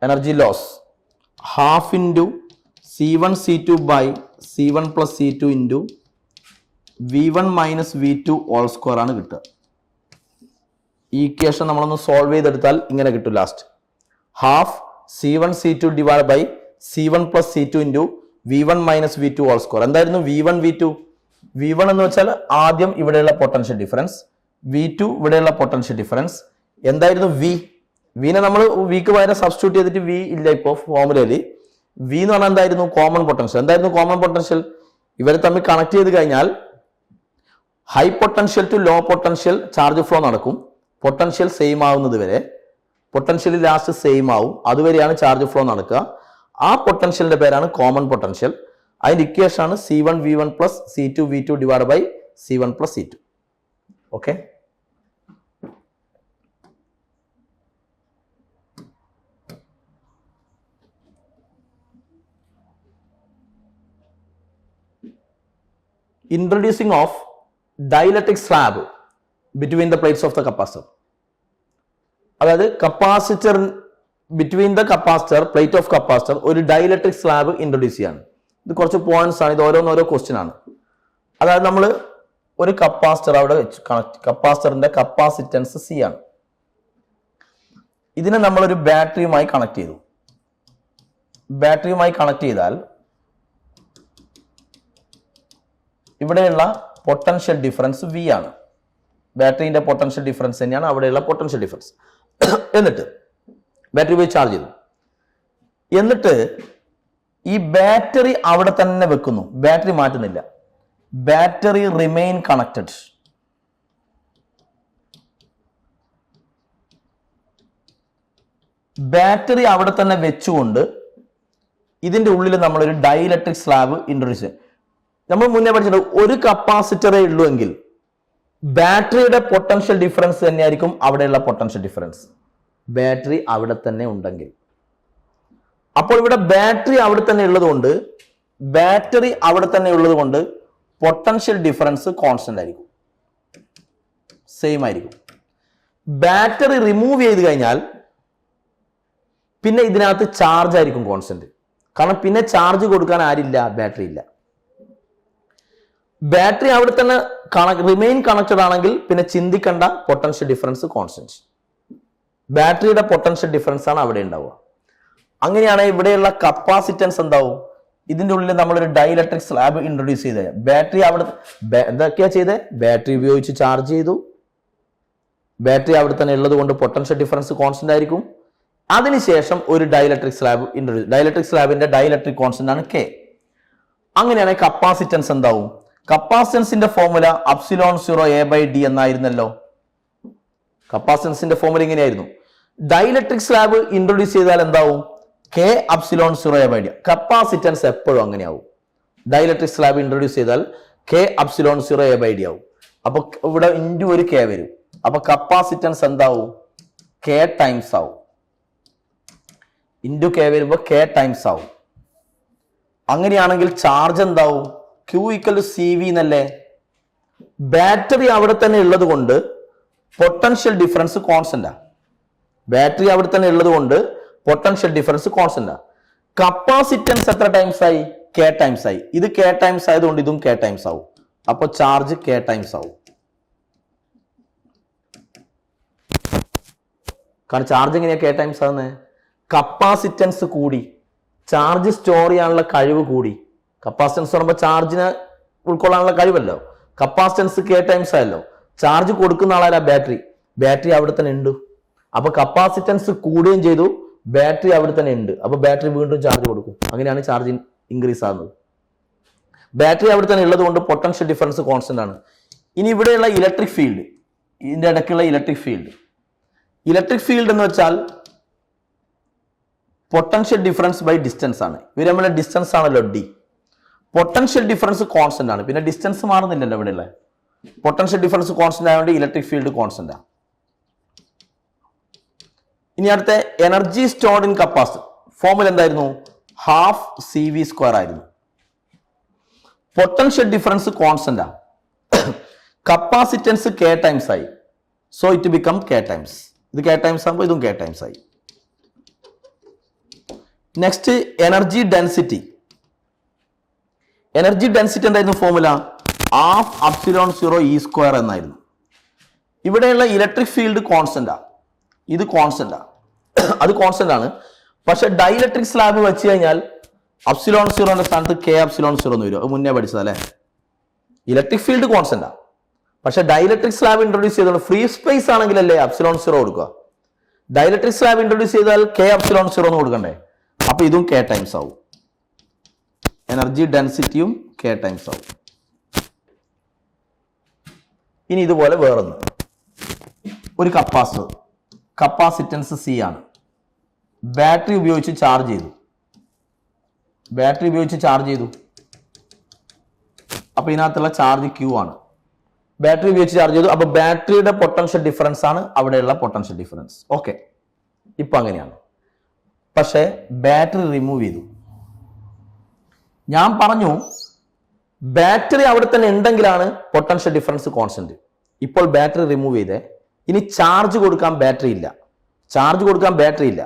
Energy loss half into C1 C2 by C1 plus C2 into V1 minus V2 all square ആണ് കിട്ടുക. ഈ ഇക്വേഷൻ നമ്മളൊന്ന് സോൾവ് ചെയ്തെടുത്താൽ ഇങ്ങനെ കിട്ടും. Last half C1 C2 divide by C1 plus C2 into V1 minus V2 all square. എന്തായിരുന്നു V1 V2? V1 എന്ന് വെച്ചാൽ ആദ്യം ഇവിടെയുള്ള പൊട്ടൻഷ്യൽ ഡിഫറൻസ്, V2 ഇവിടെയുള്ള പൊട്ടൻഷ്യൽ ഡിഫറൻസ്. എന്തായിരുന്നു V? വിനെ നമ്മൾ വിക്ക് പകരം സബ്സ്റ്റിറ്റ്യൂട്ട് ചെയ്തിട്ട് V ഇല്ല ഇപ്പോൾ ഫോർമുലയിൽ. V എന്ന് പറഞ്ഞാൽ എന്തായിരുന്നു? Common potential. എന്തായിരുന്നു കോമൺ പൊട്ടൻഷ്യൽ? ഇവരെ തമ്മിൽ കണക്ട് ചെയ്ത് കഴിഞ്ഞാൽ high potential to low potential charge flow നടക്കും. പൊട്ടൻഷ്യൽ സെയിം ആവുന്നത് വരെ, പൊട്ടൻഷ്യൽ ലാസ്റ്റ് സെയിം ആവും, അതുവരെയാണ് ചാർജ് ഫ്ലോ നടക്കുക. ആ പൊട്ടൻഷ്യലിന്റെ പേരാണ് കോമൺ പൊട്ടൻഷ്യൽ. അതിന്റെ ഇക്വേഷൻ ആണ് C1V1 plus C2V2 divide by C1 plus C2. Okay, introducing of dielectric slab between the plates of the capacitor. അതായത് capacitor between the capacitor plate of capacitor ഒരു dielectric slab introduce ചെയ്യാണ്. ഇത് കുറച്ച് points ആണ്, ഇത് ഓരോന്നോരോ question ആണ്. അതായത് നമ്മൾ ഒരു കപ്പാസിറ്റർ അവിടെ വെച്ച് കപ്പാസിറ്ററിന്റെ കപ്പാസിറ്റൻസ് സി ആണ്. ഇതിനെ നമ്മളൊരു ബാറ്ററിയുമായി കണക്ട് ചെയ്തു. ബാറ്ററിയുമായി കണക്ട് ചെയ്താൽ ഇവിടെയുള്ള പൊട്ടൻഷ്യൽ ഡിഫറൻസ് വി ആണ്. ബാറ്ററിന്റെ പൊട്ടൻഷ്യൽ ഡിഫറൻസ് തന്നെയാണ് അവിടെയുള്ള പൊട്ടൻഷ്യൽ ഡിഫറൻസ്. എന്നിട്ട് ബാറ്ററി പോയി ചാർജ് ചെയ്തു. എന്നിട്ട് ഈ ബാറ്ററി അവിടെ തന്നെ വെക്കുന്നു, ബാറ്ററി മാറ്റുന്നില്ല. Battery remain connected. ബാറ്ററി അവിടെ തന്നെ വെച്ചുകൊണ്ട് ഇതിന്റെ ഉള്ളിൽ നമ്മളൊരു ഡൈഇലക്ട്രിക് സ്ലാബ് ഇൻട്രൊഡ്യൂസ് ചെയ്യും. നമ്മൾ മുന്നേ പഠിച്ചിട്ടുണ്ട് ഒരു കപ്പാസിറ്ററേ ഉള്ളൂ എങ്കിൽ ബാറ്ററിയുടെ പൊട്ടൻഷ്യൽ ഡിഫറൻസ് തന്നെയായിരിക്കും അവിടെയുള്ള പൊട്ടൻഷ്യൽ ഡിഫറൻസ്. ബാറ്ററി അവിടെ തന്നെ ഉണ്ടെങ്കിൽ, അപ്പോൾ ഇവിടെ ബാറ്ററി അവിടെ തന്നെ ഉള്ളത് കൊണ്ട് പൊട്ടൻഷ്യൽ ഡിഫറൻസ് കോൺസ്റ്റന്റ് ആയിരിക്കും, സെയിം ആയിരിക്കും. ബാറ്ററി റിമൂവ് ചെയ്ത് കഴിഞ്ഞാൽ പിന്നെ ഇതിനകത്ത് ചാർജ് ആയിരിക്കും കോൺസ്റ്റന്റ്. കാരണം പിന്നെ ചാർജ് കൊടുക്കാൻ ആരില്ല, ബാറ്ററി ഇല്ല. ബാറ്ററി അവിടെ തന്നെ റിമെയിൻ കണക്റ്റഡ് ആണെങ്കിൽ പിന്നെ ചിന്തിക്കേണ്ട, പൊട്ടൻഷ്യൽ ഡിഫറൻസ് കോൺസ്റ്റന്റ്. ബാറ്ററിയുടെ പൊട്ടൻഷ്യൽ ഡിഫറൻസ് ആണ് അവിടെ ഉണ്ടാവുക. അങ്ങനെയാണെങ്കിൽ ഇവിടെയുള്ള കപ്പാസിറ്റൻസ് എന്താവും? ഇതിന്റെ ഉള്ളിൽ നമ്മളൊരു ഡൈഇലക്ട്രിക് സ്ലാബ് ഇൻട്രൊഡ്യൂസ് ചെയ്ത ബാറ്ററി അവിടെ എന്തൊക്കെയാ ചെയ്തത്? ബാറ്ററി ഉപയോഗിച്ച് ചാർജ് ചെയ്തു. ബാറ്ററി അവിടെ തന്നെ ഉള്ളത് കൊണ്ട് പൊട്ടൻഷ്യൽ ഡിഫറൻസ് കോൺസ്റ്റന്റ് ആയിരിക്കും. അതിനുശേഷം ഒരു ഡൈഇലക്ട്രിക് സ്ലാബ് ഇൻട്രൊഡ്യൂസ്. ഡൈഇലക്ട്രിക് സ്ലാബിന്റെ ഡൈഇലക്ട്രിക് കോൺസ്റ്റന്റ് ആണ് കെ. അങ്ങനെയാണെങ്കിൽ കപ്പാസിറ്റൻസ് എന്താവും? കപ്പാസിറ്റൻസിന്റെ ഫോർമുല അപ്സിലോൺ 0 a/d എന്നായിരുന്നല്ലോ. കപ്പാസിറ്റൻസിന്റെ ഫോർമുല ഇങ്ങനെയായിരുന്നു. ഡൈഇലക്ട്രിക് സ്ലാബ് ഇൻട്രൊഡ്യൂസ് ചെയ്താൽ എന്താവും? K epsilon 0 a/d. കപ്പാസിറ്റൻസ് എപ്പോഴും അങ്ങനെയാവും. ഡൈഇലക്ട്രിക് സ്ലാബ് ഇൻട്രൊഡ്യൂസ് ചെയ്താൽ കെ അപ്സിലോൺ 0 a/d ആവും. അപ്പൊ ഇവിടെ ഇൻറ്റു ഒരു കെ വരും. അപ്പൊ കപ്പാസിറ്റൻസ് എന്താവും? കെ ടൈംസ് ആവും. ഇൻറ്റു കെ വരുമ്പോൾ കെ ടൈംസ് ആവും. അങ്ങനെയാണെങ്കിൽ ചാർജ് എന്താവും? Q = CV എന്നല്ലേ? ബാറ്ററി അവിടെ തന്നെ ഉള്ളത് കൊണ്ട് പൊട്ടൻഷ്യൽ ഡിഫറൻസ് കോൺസ്റ്റന്റ്. ബാറ്ററി അവിടെ തന്നെ ഉള്ളത് കൊണ്ട് പൊട്ടൻഷ്യൽ ഡിഫറൻസ് കോൺസ്റ്റന്റ്. കപ്പാസിറ്റൻസ് എത്ര ടൈംസ് ആയി? കെ ടൈംസ് ആയി. ഇത് കെ ടൈംസ് ആയതുകൊണ്ട് ഇതും കെ ടൈംസ് ആവും. അപ്പൊ ചാർജ് കെ ടൈംസ് ആവും. കാരണം ചാർജ് എങ്ങനെയാ കെ ടൈംസ് ആവുന്നത്? കപ്പാസിറ്റൻസ് കൂടി, ചാർജ് സ്റ്റോർ ചെയ്യാനുള്ള കഴിവ് കൂടി. കപ്പാസിറ്റൻസ് പറയുമ്പോൾ ചാർജിനെ ഉൾക്കൊള്ളാനുള്ള കഴിവല്ലോ. കപ്പാസിറ്റൻസ് കെ ടൈംസ് ആയല്ലോ. ചാർജ് കൊടുക്കുന്ന ആളല്ല ബാറ്ററി. ബാറ്ററി അവിടെ തന്നെ ഉണ്ട്. അപ്പൊ കപ്പാസിറ്റൻസ് കൂടുകയും ചെയ്തു, ബാറ്ററി അവിടെ തന്നെ ഉണ്ട്. അപ്പൊ ബാറ്ററി വീണ്ടും ചാർജ് കൊടുക്കും. അങ്ങനെയാണ് ചാർജ് ഇൻക്രീസ് ആകുന്നത്. ബാറ്ററി അവിടെ തന്നെ ഉള്ളത് കൊണ്ട് പൊട്ടൻഷ്യൽ ഡിഫറൻസ് കോൺസ്റ്റന്റ് ആണ്. ഇനി ഇവിടെയുള്ള ഇലക്ട്രിക് ഫീൽഡ്, ഇതിന്റെ ഇടയ്ക്കുള്ള ഇലക്ട്രിക് ഫീൽഡ് എന്ന് വെച്ചാൽ പൊട്ടൻഷ്യൽ ഡിഫറൻസ് ബൈ ഡിസ്റ്റൻസ് ആണ്. ഇവർ നമ്മളെ ഡിസ്റ്റൻസ് ആണല്ലോ ഡി. പൊട്ടൻഷ്യൽ ഡിഫറൻസ് കോൺസ്റ്റന്റ് ആണ്. പിന്നെ ഡിസ്റ്റൻസ് മാറുന്നില്ലല്ലോ ഇവിടെയുള്ള. പൊട്ടൻഷ്യൽ ഡിഫറൻസ് കോൺസ്റ്റന്റ് ആയതുകൊണ്ട് ഇലക്ട്രിക് ഫീൽഡ് കോൺസ്റ്റന്റ് ആണ്. ഇനി അടുത്ത energy stored in capacitor formula എന്തായിരുന്നു? ½ CV² ആയിരുന്നു. പൊട്ടൻഷ്യൽ ഡിഫറൻസ് കോൺസ്റ്റന്റ് ആണ്. കപ്പാസിറ്റൻസ് കെ ടൈംസ് ആയി. So it become K times. ഇത് കെ ടൈംസ് ആകുമ്പോൾ ഇതും കെ ടൈംസ് ആയി. Next energy density. എന്തായിരുന്നു ഫോർമുല? ½ ε0 E² എന്നായിരുന്നു. ഇവിടെയുള്ള ഇലക്ട്രിക് ഫീൽഡ് കോൺസ്റ്റന്റ് ആണ്. ഇത് കോൺസ്റ്റന്റ് ആണ്, അത് കോൺസ്റ്റന്റ് ആണ്. പക്ഷെ ഡൈഇലക്ട്രിക് സ്ലാബ് വെച്ച് കഴിഞ്ഞാൽ ε0 സ്ഥാനത്ത് കെ ε0 എന്ന് വരും. അത് മുന്നേ പഠിച്ചതല്ലേ. ഇലക്ട്രിക് ഫീൽഡ് കോൺസ്റ്റന്റ് ആണ്. പക്ഷെ ഡൈഇലക്ട്രിക് സ്ലാബ് ഇൻട്രൊഡ്യൂസ് ചെയ്തോണ്ട് ഫ്രീ സ്പേസ് ആണെങ്കിലല്ലേ ε0 കൊടുക്കുക. ഡൈഇലക്ട്രിക് സ്ലാബ് ഇൻട്രൊഡ്യൂസ് ചെയ്താൽ കെ ε0 എന്ന് കൊടുക്കണ്ടേ? അപ്പൊ ഇതും കെ ടൈംസ് ആവും. എനർജി ഡെൻസിറ്റിയും കെ ടൈംസ് ആവും. ഇനി ഇതുപോലെ വേറൊന്ന്, ഒരു കപ്പാസിറ്റൻസ് സി ആണ്. ബാറ്ററി ഉപയോഗിച്ച് ചാർജ് ചെയ്തു. അപ്പൊ ഇതിനകത്തുള്ള ചാർജ് Q ആണ്. ബാറ്ററി ഉപയോഗിച്ച് ചാർജ് ചെയ്തു. അപ്പൊ ബാറ്ററിയുടെ പൊട്ടൻഷ്യൽ ഡിഫറൻസ് ആണ് അവിടെയുള്ള പൊട്ടൻഷ്യൽ ഡിഫറൻസ്. ഓക്കെ, ഇപ്പൊ അങ്ങനെയാണ്. പക്ഷെ ബാറ്ററി റിമൂവ് ചെയ്തു. ഞാൻ പറഞ്ഞു ബാറ്ററി അവിടെ തന്നെ ഉണ്ടെങ്കിലാണ് പൊട്ടൻഷ്യൽ ഡിഫറൻസ് കോൺസ്റ്റന്റ്. ഇപ്പോൾ ബാറ്ററി റിമൂവ് ചെയ്തേ. ഇനി ചാർജ് കൊടുക്കാൻ ബാറ്ററി ഇല്ല. ചാർജ് കൊടുക്കാൻ ബാറ്ററി ഇല്ല,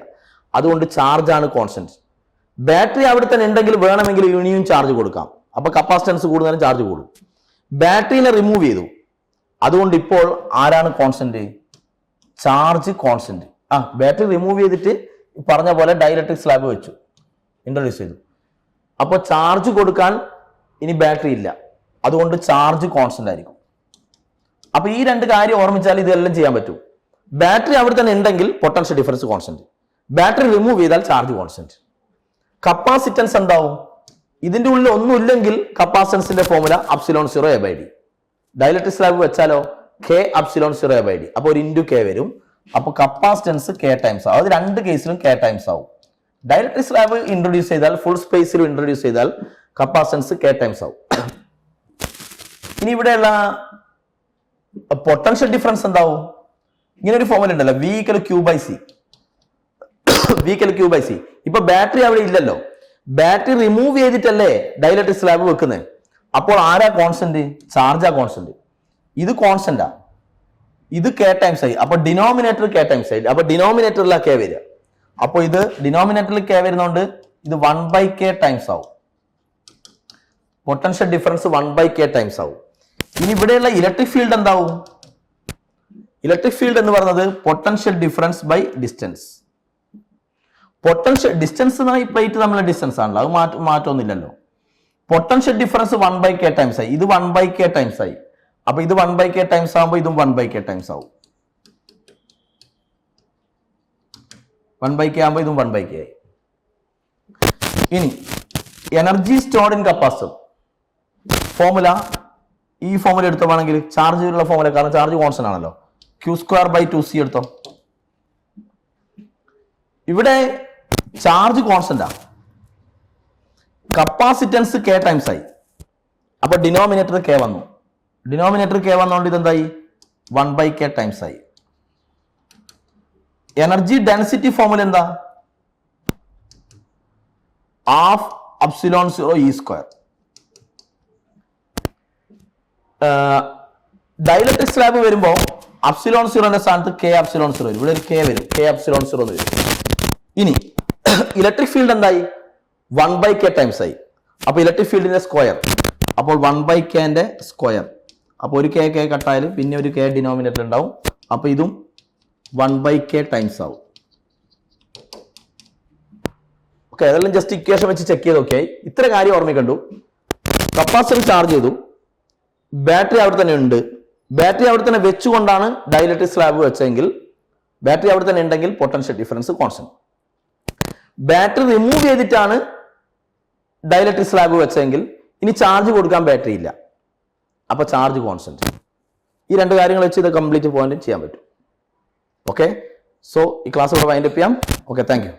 അതുകൊണ്ട് ചാർജ് ആണ് കോൺസ്റ്റന്റ്. ബാറ്ററി അവിടെ തന്നെ ഉണ്ടെങ്കിൽ വേണമെങ്കിൽ ഇനിയും ചാർജ് കൊടുക്കാം, അപ്പൊ കപ്പാസിറ്റൻസ് കൂടുന്നതിന് ചാർജ് കൂടും. ബാറ്ററിനെ റിമൂവ് ചെയ്തു, അതുകൊണ്ട് ഇപ്പോൾ ആരാണ് constant? Charge constant. Battery remove ചെയ്തിട്ട് പറഞ്ഞ പോലെ ഡൈഇലക്ട്രിക് സ്ലാബ് വെച്ചു, ഇൻട്രൊഡ്യൂസ് ചെയ്തു. അപ്പോൾ ചാർജ് കൊടുക്കാൻ ഇനി ബാറ്ററി ഇല്ല, അതുകൊണ്ട് ചാർജ് കോൺസ്റ്റന്റ് ആയിരിക്കും. അപ്പൊ ഈ രണ്ട് കാര്യം ഓർമ്മിച്ചാൽ ഇതെല്ലാം ചെയ്യാൻ പറ്റും. ബാറ്ററി അവിടെ തന്നെ ഉണ്ടെങ്കിൽ potential difference constant, battery remove ചെയ്താൽ ചാർജ് കോൺസ്റ്റന്റ്. കപ്പാസിറ്റൻസ് എന്താവും? ഇതിന്റെ ഉള്ളിൽ ഒന്നുമില്ലെങ്കിൽ കപ്പാസിറ്റൻസിന്റെ formula epsilon 0 A/d. Dielectric slab വെച്ചാലോ K അപ്സിലോൺ 0 A/d. അപ്പോൾ ഒരു ഇൻറ്റു K വരും. അപ്പൊ കപ്പാസിറ്റൻസ് K ടൈംസ് ആവും. അത് രണ്ട് കേസിലും K ടൈംസ് ആവും. ഡൈഇലക്ട്രിക് സ്ലാബ് ഇൻട്രൊഡ്യൂസ് ചെയ്താൽ, ഫുൾ സ്പേസിൽ ഇൻട്രൊഡ്യൂസ് ചെയ്താൽ കപ്പാസിറ്റൻസ് K ടൈംസ് ആവും. ഇനി ഇവിടെയുള്ള പൊട്ടൻഷ്യൽ ഡിഫറൻസ് എന്താവും? ഇങ്ങനെ ഒരു ഫോർമുല ഉണ്ടല്ലോ, V = Q/C. V = Q/C. ഇപ്പൊ ബാറ്ററി അവിടെ ഇല്ലല്ലോ, ബാറ്ററി റിമൂവ് ചെയ്തിട്ടല്ലേ ഡൈഇലക്ട്രിക് സ്ലാബ് വെക്കുന്നത്. അപ്പോൾ ആരാ കോൺസ്റ്റന്റ്? ചാർജാ കോൺസ്റ്റന്റ്. ഇത് കോൺസ്റ്റന്റാ, ഇത് K ടൈംസ് ആയി. അപ്പൊ ഡിനോമിനേറ്റർ K ടൈംസ് ആയി. അപ്പൊ ഡിനോമിനേറ്ററിലാ K വരിക. അപ്പൊ ഇത് ഡിനോമിനേറ്ററിൽ K വരുന്നോണ്ട് ഇത് 1/K ടൈംസ് ആവും. പൊട്ടൻഷ്യൽ ഡിഫറൻസ് 1/K ടൈംസ് ആവും. ഇനി ഇവിടെയുള്ള ഇലക്ട്രിക് ഫീൽഡ് എന്താവും? ഇലക്ട്രിക് ഫീൽഡ് എന്ന് പറയുന്നത് potential difference by distance. Potential distance plate തമ്മിലുള്ള ഡിസ്റ്റൻസ് ആണല്ലോ, അത് മാറ്റമൊന്നുമില്ലല്ലോ. പൊട്ടൻഷ്യൽ ഡിഫറൻസ് 1/K ടൈംസ് ആയി, ഇത് 1/K ടൈംസ് ആയി. അപ്പൊ ഇത് 1/K ടൈംസ് ആകുമ്പോൾ ഇതും 1/K ടൈംസ് ആവും. 1/K ആകുമ്പോൾ ഇതും 1/K ആയി. ഇനി energy stored in capacitor formula, ഈ ഫോർമുല എടുത്തോ വേണമെങ്കിൽ, ചാർജിലുള്ള ഫോർമുല, കാരണം ചാർജ് കോൺസ്റ്റന്റ് ആണല്ലോ. Q²/2C എടുത്തോ. ഇവിടെ ചാർജ് കോൺസ്റ്റന്റ് ആണ്, കപ്പാസിറ്റൻസ് K ടൈംസ് ആയി. അപ്പൊ ഡിനോമിനേറ്റർ K വന്നു. ഡിനോമിനേറ്റർ K വന്നോണ്ട് ഇതെന്തായി? 1/K ടൈംസ് ആയി. എനർജി ഡെൻസിറ്റി ഫോർമുല എന്താ? ½ ε0 E². ഡൈഇലക്ട്രിക് സ്ലാബ് വരുമ്പോൾ ε0ന്റെ സ്ഥാനത്ത് K ε0 വരും. ഇവിടെ ഒരു K വരും, K ε0 വരും. ഇനി ഇലക്ട്രിക് ഫീൽഡ് എന്തായി? 1/K ടൈംസ് ആയി. അപ്പൊ ഇലക്ട്രിക് ഫീൽഡിന്റെ സ്ക്വയർ, അപ്പോൾ 1/K ന്റെ സ്ക്വയർ. അപ്പൊ ഒരു K കട്ടായാലും പിന്നെ ഒരു K ഡിനോമിനേറ്റർ ഉണ്ടാവും. അപ്പൊ ഇതും 1/K ടൈംസ് ആവും. ഓക്കെ, അതെല്ലാം ജസ്റ്റ് ഇക്വേഷൻ വെച്ച് ചെക്ക് ചെയ്ത്. ഓക്കെ, ഇത്ര കാര്യം ഓർമ്മിക്കണ്ടു. കപ്പാസിറ്റർ ചാർജ് ചെയ്തു, ബാറ്ററി അവിടെ തന്നെ ഉണ്ട്. ബാറ്ററി അവിടെ തന്നെ വെച്ചുകൊണ്ടാണ് ഡൈഇലക്ട്രിക് സ്ലാബ് വെച്ചെങ്കിൽ, ബാറ്ററി അവിടെ തന്നെ ഉണ്ടെങ്കിൽ potential difference constant. Battery remove ചെയ്തിട്ടാണ് ഡൈഇലക്ട്രിക് സ്ലാബ് വെച്ചെങ്കിൽ ഇനി ചാർജ് കൊടുക്കാൻ ബാറ്ററി ഇല്ല, അപ്പൊ ചാർജ് കോൺസ്റ്റന്റ്. ഈ രണ്ട് കാര്യങ്ങൾ വെച്ച് ഇത് കംപ്ലീറ്റ് പോയിന്റ് ചെയ്യാൻ പറ്റും. ഓക്കെ, സോ ഈ ക്ലാസ് ഇവിടെ വൈൻഡ് അപ്പ് ചെയ്യാം. Okay, thank you.